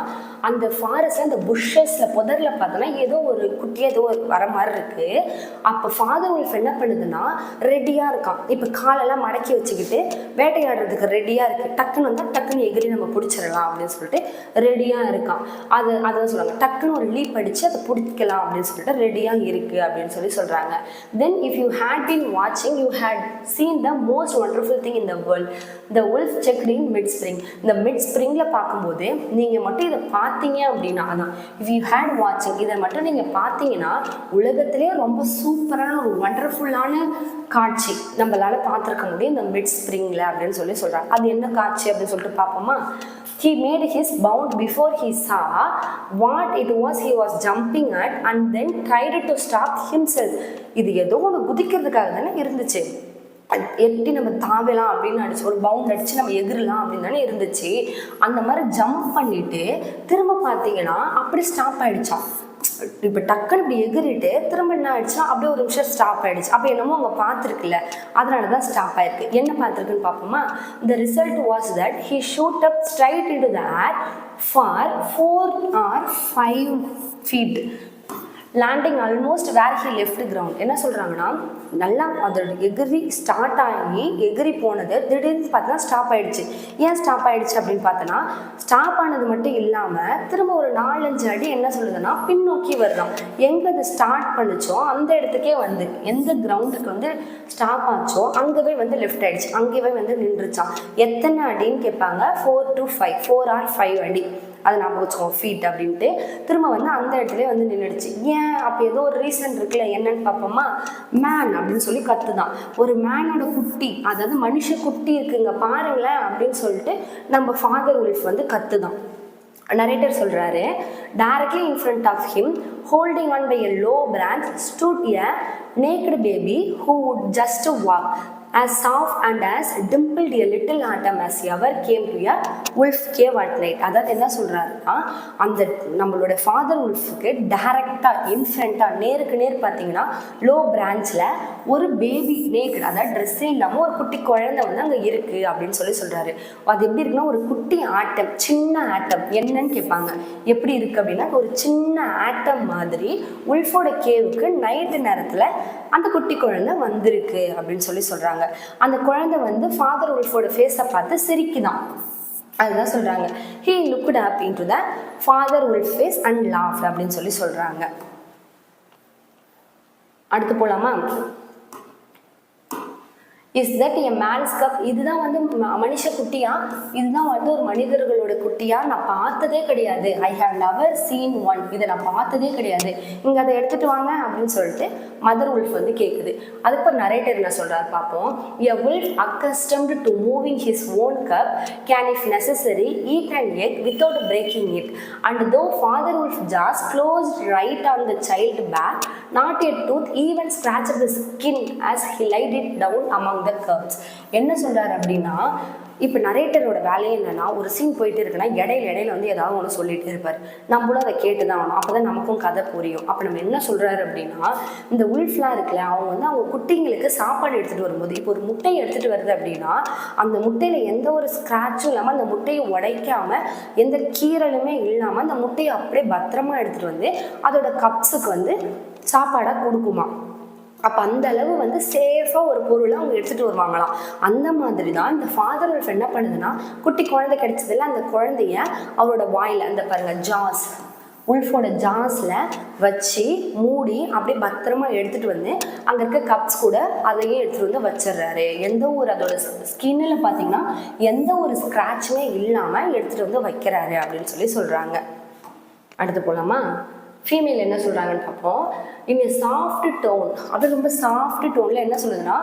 அந்த ஃபாரஸ்ட்டில் அந்த புஷ்ஷஸில் புதரில் பார்த்தோன்னா ஏதோ ஒரு குட்டியாக ஏதோ வர மாதிரி இருக்குது. அப்போ ஃபாதர் உல்ஃப் என்ன பண்ணுதுன்னா ரெடியாக இருக்கான். இப்போ காலெல்லாம் மடக்கி வச்சுக்கிட்டு வேட்டையாடுறதுக்கு ரெடியாக இருக்குது. டக்குன்னு வந்தால் டக்குன்னு எகிரி நம்ம பிடிச்சிடலாம் அப்படின்னு சொல்லிட்டு ரெடியாக இருக்கான். அதான் சொல்லுவாங்க, டக்குன்னு ஒரு லீப் அடித்து அதை பிடிக்கலாம் அப்படின்னு சொல்லிட்டு ரெடியாக இருக்குது அப்படின்னு சொல்கிறாங்க. Then if you had been வாட்சிங் you had seen the most wonderful thing in the world the wolf checked in mid spring. இந்த மிட் ஸ்ப்ரிங்கில் பார்க்கும்போது நீங்கள் மட்டும் இதை பார்த்தீங்க அப்படின்னா அதான் இஃப் யூ ஹேட் வாட்சிங், இதை மட்டும் நீங்கள் பார்த்தீங்கன்னா உலகத்திலே ரொம்ப சூப்பரான ஒரு வண்டர்ஃபுல்லான காட்சி நம்மளால பார்த்துருக்க முடியும் இந்த மிட் ஸ்ப்ரிங்கில் அப்படின்னு சொல்கிறாங்க. அது என்ன காட்சி அப்படின்னு சொல்லிட்டு பார்ப்போமா. He made his bound before he saw what it was he was jumping at and then tried to stop himself. இது ஏதோ ஒன்று குதிக்கிறதுக்காக தானே இருந்துச்சு, எப்படி நம்ம தாவலாம் அப்படின்னு அடிச்சு ஒரு பவுண்ட் அடிச்சு நம்ம எகிரலாம் அப்படின்னு தானே இருந்துச்சு. அந்த மாதிரி ஜம்ப் பண்ணிட்டு திரும்ப பார்த்தீங்கன்னா அப்படி ஸ்டாப் ஆயிடுச்சான். இப்போ டக்குன்னு இப்படி எகிரிட்டு திரும்ப என்ன ஆயிடுச்சுன்னா அப்படியே ஒரு நிமிஷம் ஸ்டாப் ஆயிடுச்சு. அப்போ என்னமோ அவங்க பார்த்துருக்குல்ல, அதனால தான் ஸ்டாப் ஆயிருக்கு. என்ன பார்த்துருக்குன்னு பார்ப்போமா. The result was that he shot up straight into the air for 4 or 5 feet landing almost where he left ground. என்ன சொல்கிறாங்கன்னா நல்லா அதோட எகிரி ஸ்டார்ட் ஆகி எகிரி போனது திடீர்னு பார்த்தா ஸ்டாப் ஆகிடுச்சு. ஏன் ஸ்டாப் ஆகிடுச்சு அப்படின்னு பார்த்தோன்னா ஸ்டாப் ஆனது மட்டும் இல்லாமல் திரும்ப ஒரு 4-5 அடி என்ன சொல்லுதுன்னா பின்னோக்கி வர்றோம். எங்கே அது ஸ்டார்ட் பண்ணிச்சோ அந்த இடத்துக்கே வந்து எந்த கிரவுண்டுக்கு வந்து ஸ்டாப் ஆச்சோ அங்கேவே வந்து லெஃப்ட் ஆகிடுச்சு, அங்கேயே வந்து நின்றுச்சான். எத்தனை அடின்னு கேட்பாங்க, 4 to 5, 4 or 5 அடி. அதை நாம் வச்சுக்கோம் ஃபீட் அப்படின்ட்டு. திரும்ப வந்து அந்த இடத்துல வந்து நின்றுடுச்சு. ஏன் அப்போ ஏதோ ஒரு ரீசன் இருக்குல்ல, என்னன்னு பார்ப்போமா. மேன் அப்படின்னு சொல்லி கத்துதான். ஒரு மேனோட குட்டி, அதாவது மனுஷ குட்டி இருக்குங்க பாருங்களேன் அப்படின்னு சொல்லிட்டு நம்ம ஃபாதர் உல்ஃப் வந்து கத்துதான். நரேட்டர் சொல்கிறாரு, directly in front of him holding on by a low branch stood a naked baby who would just walk as soft and as dimpled a little atom as ever came to a wolf cave at night. அதாவது என்ன சொல்கிறாருன்னா அந்த நம்மளோட father உல்ஃபுக்கு டைரெக்டாக இன்ஃப்ரண்ட்டாக நேருக்கு நேர் பார்த்தீங்கன்னா low பிரான்ச்சில் ஒரு பேபி நேக்கட், அதாவது ட்ரெஸ்ஸே இல்லாமல் ஒரு குட்டி குழந்தை வந்து அங்கே இருக்குது அப்படின்னு சொல்கிறாரு. அது எப்படி இருக்குன்னா ஒரு குட்டி ஆட்டம், சின்ன ஆட்டம். என்னன்னு கேட்பாங்க, எப்படி இருக்குது அப்படின்னா ஒரு சின்ன ஆட்டம் மாதிரி உல்ஃபோட கேவுக்கு நைட்டு நேரத்தில் அந்த குட்டி குழந்தை வந்திருக்கு அப்படின்னு சொல்கிறாங்க. அந்த குழந்தை வந்து ஃபாதர் உல்ஃபோட ஃபேஸை பார்த்து சிரிக்குதான். அதுதான் சொல்கிறாங்க, he looked up into the father wolf face and laughed அப்படின்னு சொல்கிறாங்க. அடுத்து போலாமா. Is that a mens cup, இதுதான் வந்து மனுஷ குட்டியா, இதுதான் வந்து ஒரு மனிதர்களோட குட்டியா, நான் பார்த்ததே கிடையாது. I have never seen one, இதை நான் பார்த்ததே கிடையாது, இங்கே அதை எடுத்துகிட்டு வாங்க அப்படின்னு சொல்லிட்டு மதர் உல்ஃப் வந்து கேட்குது. அதுக்கு நரேட்டர் என்ன சொல்கிறார் பார்ப்போம். எ wolf accustomed to moving his own cup can if necessary eat an egg without breaking it, and though father wolf jaws closed right on the child back, not a tooth even scratched the skin as he laid it down among the cubs. என்ன சொல்றாரு அப்படின்னா, இப்போ நரேட்டரோட வேலையே என்னன்னா ஒரு scene போயிட்டு இருக்குன்னா இடையில வந்து ஏதாவது ஒன்று சொல்லிட்டு இருப்பார். நம்மளும் அதை கேட்டு தான் ஆகணும், அப்போ தான் நமக்கும் கதை புரியும். அப்போ நம்ம என்ன சொல்கிறாரு அப்படின்னா, இந்த உல்ஃப்லாம் இருக்குல்ல, அவங்க வந்து அவங்க குட்டிங்களுக்கு சாப்பாடு எடுத்துகிட்டு வரும்போது, இப்போ ஒரு முட்டையை எடுத்துகிட்டு வருது அப்படின்னா அந்த முட்டையில் எந்த ஒரு ஸ்க்ராட்சும் இல்லாமல், அந்த முட்டையை உடைக்காமல், எந்த கீரலுமே இல்லாமல் அந்த முட்டையை அப்படியே பத்திரமா எடுத்துகிட்டு வந்து அதோட கப்ஸுக்கு வந்து சாப்பாடாக கொடுக்குமா. அப்போ அந்த அளவு வந்து சேஃபாக ஒரு பொருளை அவங்க எடுத்துகிட்டு வருவாங்களாம். அந்த மாதிரி தான் இந்த ஃபாதர் உல்ஃப் என்ன பண்ணுதுன்னா, குட்டி குழந்தை கிடைச்சதில்ல, அந்த குழந்தைய அவரோட வாயில் அந்த பாருங்கள் ஜாஸ், உல்ஃபோட ஜாஸில் வச்சு மூடி அப்படியே பத்திரமா எடுத்துகிட்டு வந்து அங்கே இருக்க கப்ஸ் கூட அதையே எடுத்துகிட்டு வந்து வச்சிடுறாரு. எந்த ஒரு அதோட ஸ்கின்னில் பார்த்தீங்கன்னா எந்த ஒரு ஸ்க்ராட்சுமே இல்லாமல் எடுத்துகிட்டு வந்து வைக்கிறாரு அப்படின்னு சொல்கிறாங்க. அடுத்து போகலாமா. ஃபீமேல் என்ன சொல்கிறாங்கன்னு பார்ப்போம். இன் ஏ சாஃப்ட் டோன், அது ரொம்ப சாஃப்ட் டோனில் என்ன சொல்லுதுன்னா,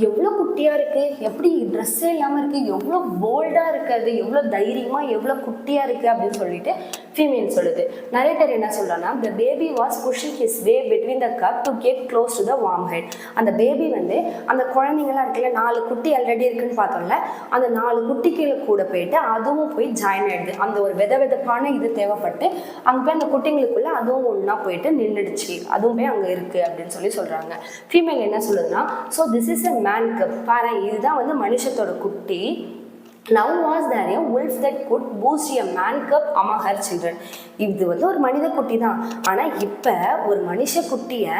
எவ்வளோ குட்டியாக இருக்குது, எப்படி ட்ரெஸ்ஸே இல்லாமல் இருக்குது, எவ்வளோ போல்டாக இருக்குது, எவ்வளோ தைரியமாக எவ்வளோ குட்டியாக இருக்குது அப்படின்னு சொல்லிட்டு ஃபீமேல் சொல்லுது. நரேட்டர் என்ன சொல்கிறான்னா, the baby was pushing his way between the cub to get close to the warm head. அந்த பேபி வந்து அந்த குழந்தைங்களாம் இருக்குல்ல, 4 குட்டி ஆல்ரெடி இருக்குன்னு பார்த்தோம்ல, அந்த 4 குட்டிக்கு கூட போயிட்டு அதுவும் போய் ஜாயின் ஆகிடுது. அந்த ஒரு வெதப்பான இது தேவைப்பட்டு அங்கே போய் அந்த குட்டிங்களுக்குள்ளே அதுவும் ஒன்றா போயிட்டு நின்றுடுச்சு, அதுவுமே அங்கே இருக்குது அப்படின்னு சொல்கிறாங்க. ஃபீமேல் என்ன சொல்லுதுன்னா, so this is a man cup, பாரு இதுதான் வந்து மனுஷத்தோட குட்டி. Now was there a wolf that could boost a man cub among her children. இது வந்து ஒரு மனித குட்டி தான், ஆனால் இப்போ ஒரு மனுஷ குட்டியை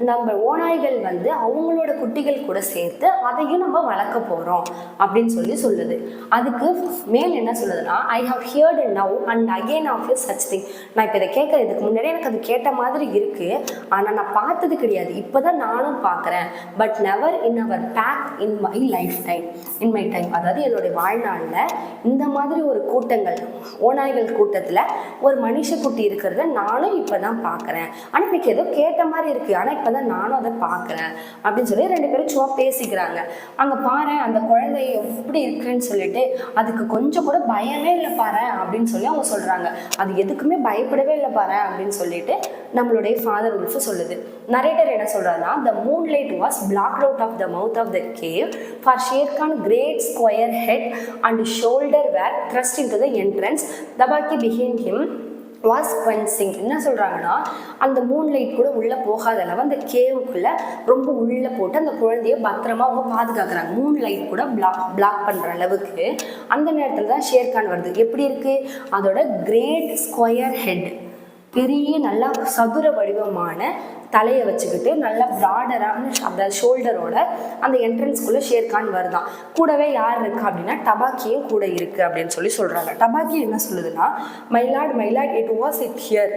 நம்ம ஓநாய்கள் வந்து அவங்களோட குட்டிகள் கூட சேர்த்து அதையும் நம்ம வளர்க்க போகிறோம் அப்படின்னு சொல்லுது. அதுக்கு மேல் என்ன சொல்லுதுன்னா, I have heard now and again of a such thing. நான் இப்போ இதை கேட்குறேன், இதுக்கு முன்னாடியே எனக்கு அது கேட்ட மாதிரி இருக்குது, ஆனால் நான் பார்த்தது கிடையாது, இப்போ தான் நானும் பார்க்குறேன். But never in our pack in my lifetime, in my time, அதாவது என்னுடைய வாழ்நாள் வாழ்நாளில் இந்த மாதிரி ஒரு கூட்டங்கள், ஓநாய்கள் கூட்டத்தில் ஒரு மனுஷக்குட்டி இருக்கிறத நானும் இப்போ தான் பார்க்குறேன். ஆனால் எனக்கு ஏதோ கேட்ட மாதிரி இருக்குது, ஆனால் இப்போ தான் நானும் அதை பார்க்குறேன் அப்படின்னு சொல்லி 2 பேரும் சும்மா பேசிக்கிறாங்க. அங்கே பாரு அந்த குழந்தை எப்படி இருக்குன்னு சொல்லிட்டு, அதுக்கு கொஞ்சம் கூட பயமே இல்லை பாரு அப்படின்னு சொல்லி அவங்க சொல்கிறாங்க. அது எதுக்குமே பயப்படவே இல்லை பாரு அப்படின்னு சொல்லிட்டு நம்மளுடைய ஃபாதர் உல்ஃப் சொல்லுது. நரேட்டர் என்ன சொல்கிறாருன்னா, the moonlight was blocked out of the mouth of the cave for Sher Khan great square head and shoulder were thrust into the entrance. Tabaki behind him was quenching. என்ன சொல்கிறாங்கன்னா, அந்த moonlight கூட உள்ளே போகாத அளவு அந்த கேவுக்குள்ளே ரொம்ப உள்ளே போட்டு அந்த குழந்தைய பத்திரமா அவங்க பாதுகாக்கிறாங்க. மூன்லைட் கூட பிளாக் பண்ணுற அளவுக்கு. அந்த நேரத்தில் தான் ஷேர்கான் வருது. எப்படி இருக்குது, அதோட கிரேட் ஸ்கொயர் ஹெட், பெரிய நல்லா சதுர வடிவமான தலையை வச்சுக்கிட்டு நல்லா ப்ராடரான அதாவது ஷோல்டரோட அந்த என்ட்ரன்ஸ்குள்ளே ஷேர்கான் வருதான். கூடவே யார் இருக்கா அப்படின்னா டபாக்கியும் கூட இருக்குது அப்படின்னு சொல்லி சொல்கிறாங்க. டபாக்கி என்ன சொல்லுதுன்னா, myeloid it was it here.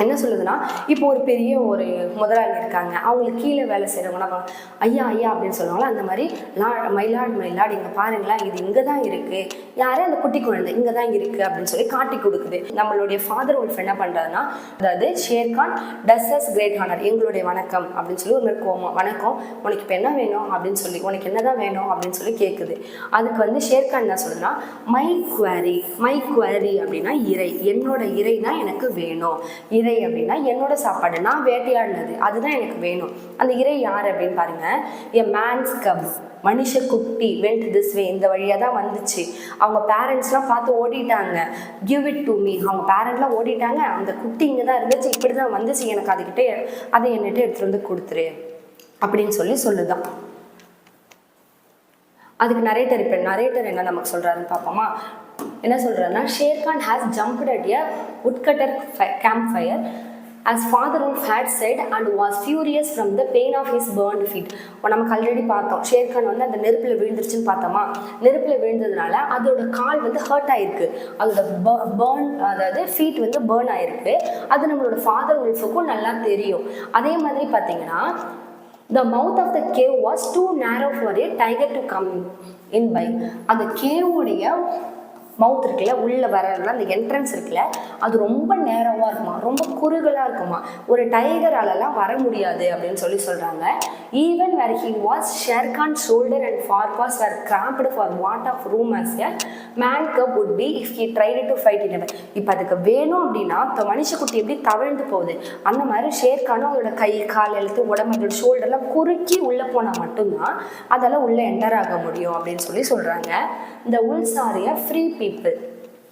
என்ன சொல்லுதுன்னா, இப்போ ஒரு பெரிய ஒரு முதலாளி இருக்காங்க, அவங்களுக்கு கீழே வேலை செய்கிறவங்கன்னா ஐயா ஐயா அப்படின்னு சொல்லுவாங்களா, அந்த மாதிரி மயிலாடு இங்கே பாருங்களேன், இது இங்கே தான் இருக்குது, யாரே அந்த குட்டி குழந்தை இங்கே தான் இருக்குது அப்படின்னு சொல்லி காட்டி கொடுக்குது. நம்மளுடைய ஃபாதர் உல்ஃப் என்ன பண்ணுறாருன்னா, அதாவது ஷேர்கான் டஸ் அஸ் கிரேட் ஹானர், எங்களுடைய வணக்கம் அப்படின்னு சொல்லி ஒரு மாதிரி கோவம், வணக்கம் உனக்கு இப்போ என்ன வேணும் அப்படின்னு சொல்லி, உனக்கு என்ன தான் வேணும் அப்படின்னு சொல்லி கேட்குது. அதுக்கு வந்து ஷேர்கான் என்ன சொல்லுதுன்னா, மை குவாரி அப்படின்னா இறை, என்னோட இறை தான் எனக்கு வேணும். இறை அப்படின்னா என்னோட சாப்பாடு, நான் வேட்டையாடினது அதுதான் எனக்கு வேணும். அந்த இறை யார் அப்படின்னு பாருங்க, எ மேன்ஸ் கப், மனுஷ குட்டி வெண்ட் திஸ் வே, இந்த வழியாக தான் வந்துச்சு. அவங்க பேரண்ட்ஸ்லாம் பார்த்து ஓடிட்டாங்க. கிவ் இட் டு மீ, அவங்க பேரண்ட்லாம் ஓடிட்டாங்க, அந்த குட்டி இங்கே தான் இருந்துச்சு, இப்படி தான் வந்துச்சு, எனக்கு அதுக்கிட்ட அதை என்கிட்ட எடுத்துகிட்டு வந்து கொடுத்துரு அப்படின்னு சொல்லி சொல்லுதான். அதுக்கு நரேட்டர் என்ன நமக்கு சொல்கிறாருன்னு பார்ப்போமா. என்ன சொல்கிறாருன்னா, Sher Khan has jumped at a woodcutter campfire as Father Wolf had said and was furious from the pain of his burned feet. நமக்கு ஆல்ரெடி பார்த்தோம், ஷேர்கான் வந்து அந்த நெருப்பில் விழுந்துருச்சுன்னு பார்த்தோமா. நெருப்பில் விழுந்ததுனால அதோட கால் வந்து ஹர்ட் ஆயிருக்கு, அதோட அதாவது ஃபீட் வந்து பேர்ன் ஆயிருக்கு. அது நம்மளோட ஃபாதர் உல்ஃபுக்கும் நல்லா தெரியும். அதே மாதிரி பார்த்தீங்கன்னா, the mouth of the cave was too narrow for a tiger to come in by. அந்த கேவுடைய மவுத் இருக்குல்ல, உள்ளே வரல அந்த என்ட்ரன்ஸ் இருக்குல்ல, அது ரொம்ப நேரமாக இருக்குமா, ரொம்ப குறுகலாக இருக்குமா, ஒரு டைகராலலாம் வர முடியாது அப்படின்னு சொல்லி சொல்கிறாங்க. Even where he was Shere Khan shoulder and forepaws were cramped for what of room as a man cub would be if he tried to fight in. இப்போ அதுக்கு வேணும் அப்படின்னா இப்போ மனுஷக்குட்டி எப்படி தவிழ்ந்து போகுது, அந்த மாதிரி ஷேர்கானும் அதோட கை கால் எழுத்து உடம்பு அதோட ஷோல்டர்லாம் குறுக்கி உள்ளே போனால் மட்டும்தான் அதெல்லாம் உள்ளே என்டர் ஆக முடியும் அப்படின்னு சொல்லி சொல்கிறாங்க. இந்த wolves are a free people.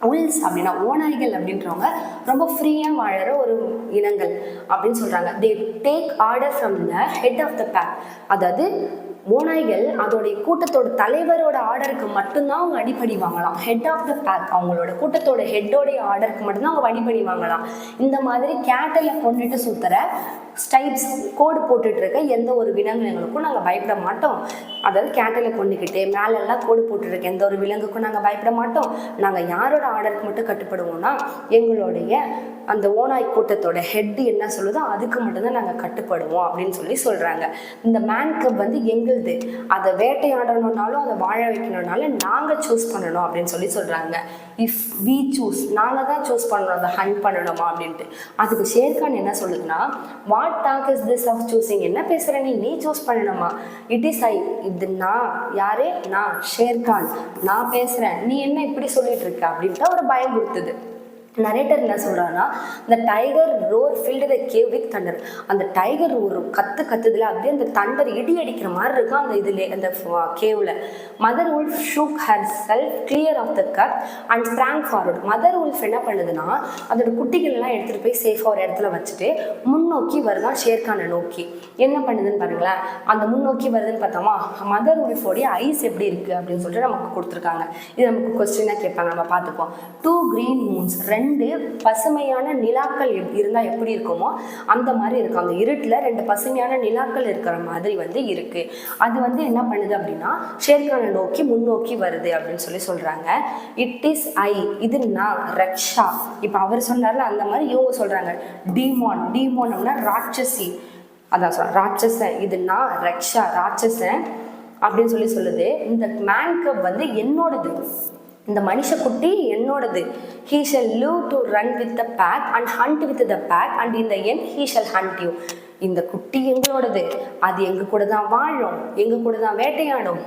Wolves அப்படின்னா ஓநாய்கள் அப்படின்றவங்க ரொம்ப ஃப்ரீயாக வாழற ஒரு இனங்கள் அப்படின்னு சொல்கிறாங்க. They take order from the head of the pack. அதாவது ஓநாய்கள் அதோடைய கூட்டத்தோட தலைவரோட ஆர்டருக்கு மட்டும்தான் அவங்க அடிப்படி வாங்கலாம். ஹெட் ஆஃப் த பேக், அவங்களோட கூட்டத்தோட ஹெட்டோடைய ஆர்டருக்கு மட்டும்தான் அவங்க அடிப்படி வாங்கலாம். இந்த மாதிரி கேட்டலை கொண்டுட்டு சுற்றுற ஸ்டைப்ஸ் கோடு போட்டுட்டு இருக்க எந்த ஒரு விலங்குகளுக்கும் நாங்கள் பயப்பட மாட்டோம். அதாவது கேட்டலை கொண்டுக்கிட்டு மேலெல்லாம் கோடு போட்டுருக்க எந்த ஒரு விலங்குக்கும் நாங்கள் பயப்பட மாட்டோம். நாங்கள் யாரோட ஆர்டருக்கு மட்டும் கட்டுப்படுவோம்னா, எங்களுடைய அந்த ஓநாய் கூட்டத்தோட ஹெட்டு என்ன சொல்லுதோ அதுக்கு மட்டும்தான் நாங்கள் கட்டுப்படுவோம் அப்படின்னு சொல்லி சொல்கிறாங்க. இந்த மேன் கப் வந்து எங்களுது, அதை வேட்டையாடணுன்னாலும் அதை வாழ வைக்கணுன்னாலும் நாங்கள் சூஸ் பண்ணணும் அப்படின்னு சொல்லி சொல்கிறாங்க. இஃப் வி சூஸ், நாங்கள் தான் சூஸ் பண்ணணும் அதை ஹண்ட் பண்ணணுமா அப்படின்ட்டு. அதுக்கு ஷேர்கான் என்ன சொல்லுதுன்னா, what talk is this of choosing, என்ன பேசுகிற நீ சூஸ் பண்ணணுமா, இட் இஸ் ஐ, இது நான், யாரு நான் ஷேர்கான், நான் பேசுகிறேன், நீ என்ன இப்படி சொல்லிட்டு இருக்க அப்படின்ட்டு ஒரு பயம் கொடுத்தது. நரேட்டர் என்ன சொல்கிறான்னா, இந்த tiger roar filled the cave with thunder. அந்த டைகர் ஒரு கத்துதுல அப்படியே அந்த தண்டர் இடி அடிக்கிற மாதிரி இருக்கும் அந்த இதில் அந்த கேவில். Mother wolf shook herself clear of the cut and sprang forward. Mother wolf என்ன பண்ணுதுன்னா, அதோட குட்டிகள்லாம் எடுத்துகிட்டு போய் சேஃபாக ஒரு இடத்துல வச்சுட்டு முன்னோக்கி வருதான் ஷேர்கானை நோக்கி. என்ன பண்ணுதுன்னு பாருங்களேன், அந்த முன்னோக்கி வருதுன்னு பார்த்தோமா, மதர் உல்ஃபோடைய ஐஸ் எப்படி இருக்குது அப்படின்னு சொல்லிட்டு நமக்கு கொடுத்துருக்காங்க. இது நமக்கு கொஸ்டினாக கேட்பாங்க, நம்ம பார்த்துப்போம். 2 green moons, 2 பசுமையான நிலாக்கள் இருந்தால் எப்படி இருக்குமோ அந்த மாதிரி இருக்கும். அந்த இருட்டில் 2 பசுமையான நிலாக்கள் இருக்கிற மாதிரி வந்து இருக்கு. அது வந்து என்ன பண்ணுது அப்படின்னா, ஷேர்கானை நோக்கி முன்னோக்கி வருது அப்படின்னு சொல்லி சொல்றாங்க. இட் இஸ் ஐ, இது நான், ரக்ஷா. இப்போ அவர் சொன்னார்ல அந்த மாதிரி இவங்க சொல்றாங்க. டீமான் அப்படின்னா ராட்சசி, அதான் சொல்றேன் ராட்சசன், இது நான் ரக்ஷா ராட்சசன். அப்படின்னு சொல்லுது. இந்த மேன் கப் வந்து என்னோடது, இந்த மனுஷ குட்டி என்னோடது. he shall live to run with the pack and hunt with the pack and in the end he shall hunt you. இந்த குட்டி எங்களோடது, அது எங்க கூட தான் வாழும், எங்க கூட தான் வேட்டையாடும்,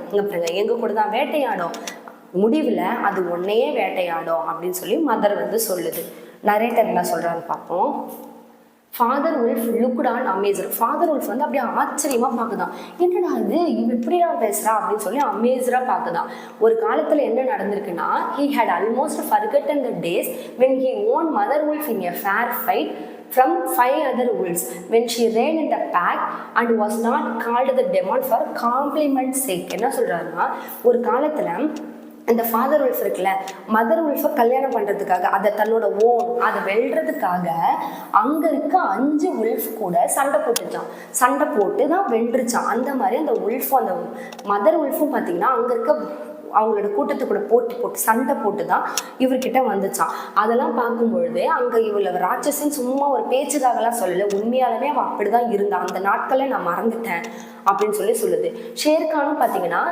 எங்க கூட தான் வேட்டையாடும், முடிவில் அது ஒன்னையே வேட்டையாடும் அப்படின்னு சொல்லி மதர் வந்து சொல்லுது. நரேட்டர் என்ன சொல்றான்னு பார்ப்போம். Father wolf looked on amazed. Father wolf வந்து அப்படியே ஆச்சரியமா பார்க்குதான். என்னடா இது, இவ இப்படிலாம் பேசுறா அப்படின்னு சொல்லி அமேஸ்டா பார்க்குதான். ஒரு காலத்துல என்ன நடந்திருக்குன்னா, he had almost forgotten the days when he won mother wolf in a fair fight from 5 other wolves when she ran in the pack and was not called the demon for compliment sake. என்ன சொல்றாருன்னா, ஒரு காலத்துல இந்த father wolf இருக்குல்ல, mother உல்ஃபை கல்யாணம் பண்ணுறதுக்காக, அதை தன்னோட அதை வெல்றதுக்காக அங்கே இருக்க 5 உல்ஃப் கூட சண்டை போட்டுச்சான். சண்டை போட்டு தான் வென்றுச்சான். அந்த மாதிரி அந்த உல்ஃபும் அந்த மதர் உல்ஃபும் பார்த்தீங்கன்னா அங்கே இருக்க அவங்களோட கூட்டத்துக்கூட போட்டு சண்டை போட்டு தான் இவர்கிட்ட வந்துச்சான். அதெல்லாம் பார்க்கும்பொழுது அங்கே இவ்வளவு ராட்சசின்னு சும்மா ஒரு பேச்சுக்காகலாம் சொல்லலை, உண்மையாலுமே அவள் அப்படிதான் இருந்தான். அந்த நாட்களை நான் மறந்துட்டேன் அப்படின்னு சொல்லுது. ஷேர்கானும் பார்த்தீங்கன்னா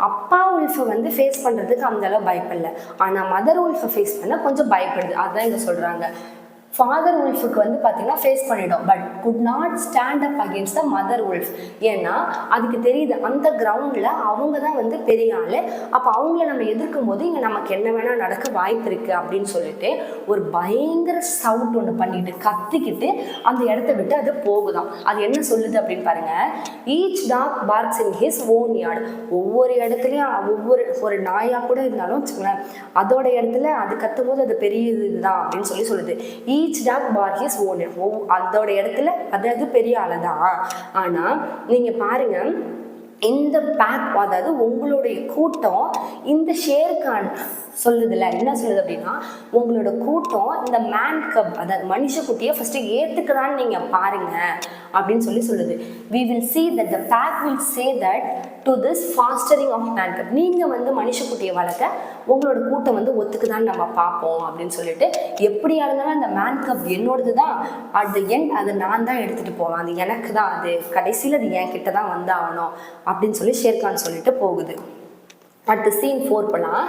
அப்பா உல்ஃபை வந்து ஃபேஸ் பண்ணுறதுக்கு அந்த அளவு பயப்படல, ஆனால் மதர் உல்ஃபை ஃபேஸ் பண்ண கொஞ்சம் பயப்படுது. அதுதான் இங்கே சொல்கிறாங்க. ஃபாதர் உல்ஃபுக்கு வந்து பார்த்தீங்கன்னா ஃபேஸ் பண்ணிடும், but could not stand up against the mother wolf. ஏன்னா அதுக்கு தெரியுது அந்த கிரவுண்டில் அவங்க தான் வந்து பெரிய ஆள், அப்போ அவங்கள நம்ம எதிர்க்கும் போது இங்கே நமக்கு என்ன வேணால் நடக்க வாய்ப்பு இருக்குது அப்படின்னு சொல்லிட்டு ஒரு பயங்கர சவுட் ஒன்று பண்ணிட்டு கத்திக்கிட்டு அந்த இடத்த விட்டு அது போகுதான். அது என்ன சொல்லுது அப்படின்னு பாருங்க. Each dog barks in his own yard. ஒவ்வொரு இடத்துலையும் ஒரு நாயாக கூட இருந்தாலும் வச்சுக்கோங்களேன், அதோட இடத்துல அது கத்தும் போது அது பெரிய இதுதான் அப்படின்னு சொல்லுது. ஈச் டாக் பார் ஹிஸ் ஓன். அதோட இடத்துல அதாவது பெரிய ஆளு தான். ஆனா நீங்க பாருங்க, இந்த பேக், அதாவது உங்களுடைய கூட்டம் இந்த ஷேர்கான் சொல்லுதுல, என்ன சொல்லுது அப்படின்னா, உங்களோட கூட்டம் இந்த மேன் கப், அதாவது மனுஷ குட்டியை ஃபர்ஸ்ட் ஏத்துக்குதான்னு நீங்க பாருங்க அப்படின்னு சொல்லுது. we will see that the pack will say that to this fostering of man cub. நீங்க வந்து மனுஷ குட்டியை வளர்க்க உங்களோட கூட்டம் வந்து ஒத்துக்குதான்னு நம்ம பார்ப்போம் அப்படின்னு சொல்லிட்டு, எப்படியா இருந்தாலும் அந்த மேன் கப் என்னோடது தான், அட் த எண்ட் அது நான் தான் எடுத்துட்டு போவேன், அது எனக்கு தான், அது கடைசியில் அது என் கிட்ட தான் வந்து ஆகணும் அப்படின்னு சொல்லி ஷேர்கான் சொல்லிட்டு போகுது. அடுத்து சீன் 4 போலாம்.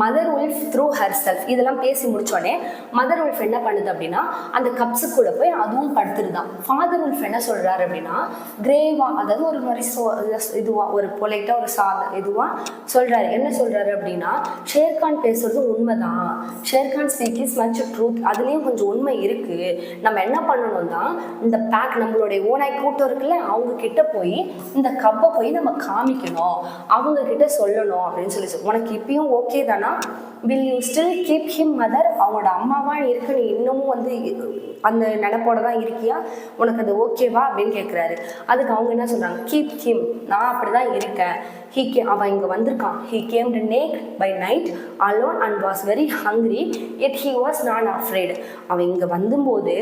Mother wolf threw herself. இதெல்லாம் பேசி முடிச்சோடனே மதர் உல்ஃப் என்ன பண்ணுது அப்படின்னா அந்த கப்ஸு கூட போய் அதுவும் படுத்துருதான். ஃபாதர் உல்ஃப் என்ன சொல்றாரு அப்படின்னா கிரேவா, அதாவது ஒரு மாதிரி இதுவா ஒரு பொலைட்டா ஒரு இதுவா சொல்றாரு. என்ன சொல்றாரு அப்படின்னா, ஷேர்கான் பேசுறது உண்மைதான், Sher Khan speak is much truth, அதுலேயும் கொஞ்சம் உண்மை இருக்கு. நம்ம என்ன பண்ணணும் தான், இந்த பேக் நம்மளுடைய ஓனாய் கூட்டம் இருக்குல்ல, அவங்க கிட்ட போய் இந்த கப்பை போய் நம்ம காமிக்கணும், அவங்க கிட்ட சொல்லணும் அப்படின்னு சொல்லி. உனக்கு இப்பயும் ஓகே தானே, will you still keep him mother? அவங்களோட அம்மாவா இருக்கு, நீ இன்னமும் வந்து அந்த நினைப்போட தான் இருக்கியா, உனக்கு அது ஓகேவா அப்படின்னு கேட்குறாரு. அதுக்கு அவங்க என்ன சொல்றாங்க, கீப் ஹிம், நான் அப்படிதான் இருக்கேன், அவன் இங்கே வந்திருக்கான், he came naked by night alone and was very hungry yet he was not afraid. அவன் இங்கே வந்தும்போது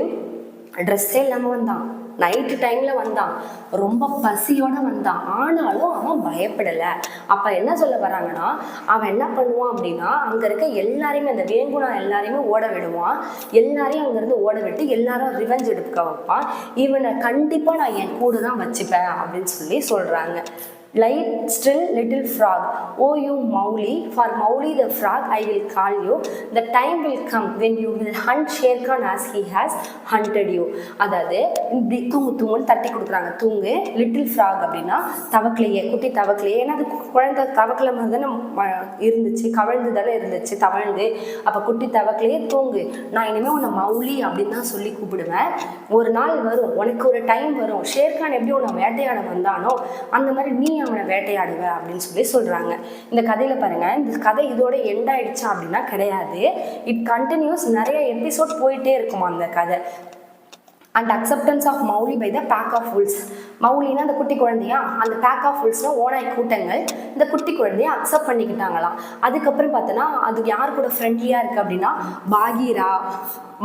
ட்ரெஸ்ஸே இல்லாமல் வந்தான், நைட்டு டைமில் வந்தான், ரொம்ப பசியோடு வந்தான், ஆனாலும் அவன் பயப்படலை. அப்போ என்ன சொல்ல வராங்கன்னா, அவன் என்ன பண்ணுவான் அப்படின்னா அங்கே இருக்க எல்லாரையுமே, அந்த வேங்குனா எல்லாரையுமே ஓட விடுவான், எல்லாரையும் அங்கேருந்து ஓட விட்டு எல்லாரும் ரிவெஞ்ச் எடுக்க வைப்பான், இவனை கண்டிப்பாக நான் என் கூட தான் வச்சுப்பேன் அப்படின்னு சொல்லி சொல்கிறாங்க. Light still little frog, oh you Mowgli, for Mowgli the frog I will call you, the time will come when you will hunt Sher Khan as he has hunted you. அதாவது தூங்குன்னு தட்டி கொடுக்குறாங்க. தூங்கு லிட்டில் ஃப்ராக் அப்படின்னா தவக்கலையே, குட்டி தவக்கலையே, ஏன்னா அது குழந்தை தவக்கலை மாதிரி தானே இருந்துச்சு, கவிழ்ந்து தானே இருந்துச்சு, தவழ்ந்து. அப்போ குட்டி தவக்கலையே தூங்கு, நான் இனிமேல் உன்னை மௌலி அப்படின்னு தான் சொல்லி கூப்பிடுவேன். ஒரு நாள் வரும், உனக்கு ஒரு டைம் வரும், ஷேர்கான் எப்படி உன்னை வேட்டையாட வந்தானோ அந்த மாதிரி நீ அவனை வேட்டையாடுவேன் அப்படின்னு சொல்லி சொல்றாங்க. இந்த கதையில பாருங்க, இந்த கதை இதோட எண்ட் ஆயிடுச்சா அப்படின்னா கிடையாது, இட் கண்டினியூஸ், நிறைய எபிசோட் போயிட்டே இருக்குமா அந்த கதை. And acceptance of Mowgli by the pack of wolves. மௌலினா அந்த குட்டி குழந்தையா, அந்த பேக் ஆஃப் wolvesனா ஓனாய் கூட்டங்கள் இந்த குட்டி குழந்தைய அக்செப்ட் பண்ணிக்கிட்டாங்களாம். அதுக்கப்புறம் பார்த்தோன்னா அது யார் கூட ஃப்ரெண்ட்லியாக இருக்குது அப்படின்னா பாகீரா,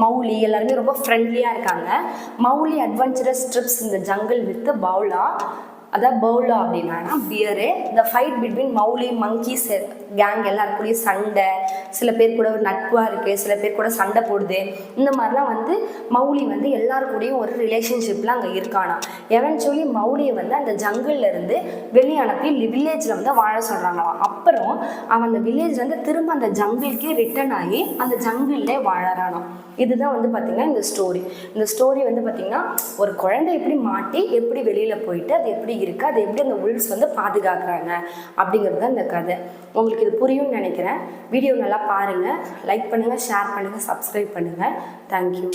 மௌலி எல்லாருமே ரொம்ப ஃப்ரெண்ட்லியாக இருக்காங்க. மௌலி அட்வென்ச்சரஸ் ட்ரிப்ஸ் இந்த ஜங்கிள் வித் பவுலா, அதாவது பவுலா அப்படின்னா பியரு. இந்த fight between Mouli monkeys gang எல்லாருக்குள்ளேயும் சண்டை, சில பேர் கூட ஒரு நட்பாக இருக்குது, சில பேர் கூட சண்டை போடுது. இந்த மாதிரிலாம் வந்து மௌலி வந்து எல்லாருக்கூடையும் ஒரு ரிலேஷன்ஷிப்பில் அங்கே இருக்கானா. எவென்ச்சுவலி மௌலியை வந்து அந்த ஜங்கிள்ல இருந்து வெளியே அனுப்பி வில்லேஜில் வந்து வாழ சொல்கிறாங்களாம். அப்புறம் அவன் அந்த வில்லேஜ்லேருந்து திரும்ப அந்த ஜங்கிள்கே ரிட்டர்ன் ஆகி அந்த ஜங்கிள்லே வாழறானாம். இதுதான் வந்து பார்த்திங்கன்னா இந்த ஸ்டோரி. இந்த ஸ்டோரி வந்து பார்த்திங்கன்னா ஒரு குழந்தை எப்படி மாட்டி எப்படி வெளியில் போயிட்டு அது எப்படி இருக்குது, அது எப்படி அந்த உல்ஸ் வந்து பாதுகாக்கிறாங்க அப்படிங்கிறது தான் இந்த கதை. உங்களுக்கு இது புரியும்னு நினைக்கிறேன். வீடியோ நல்லா பாருங்கள், லைக் பண்ணுங்கள், ஷேர் பண்ணுங்கள், சப்ஸ்கிரைப் பண்ணுங்கள். தேங்க்யூ.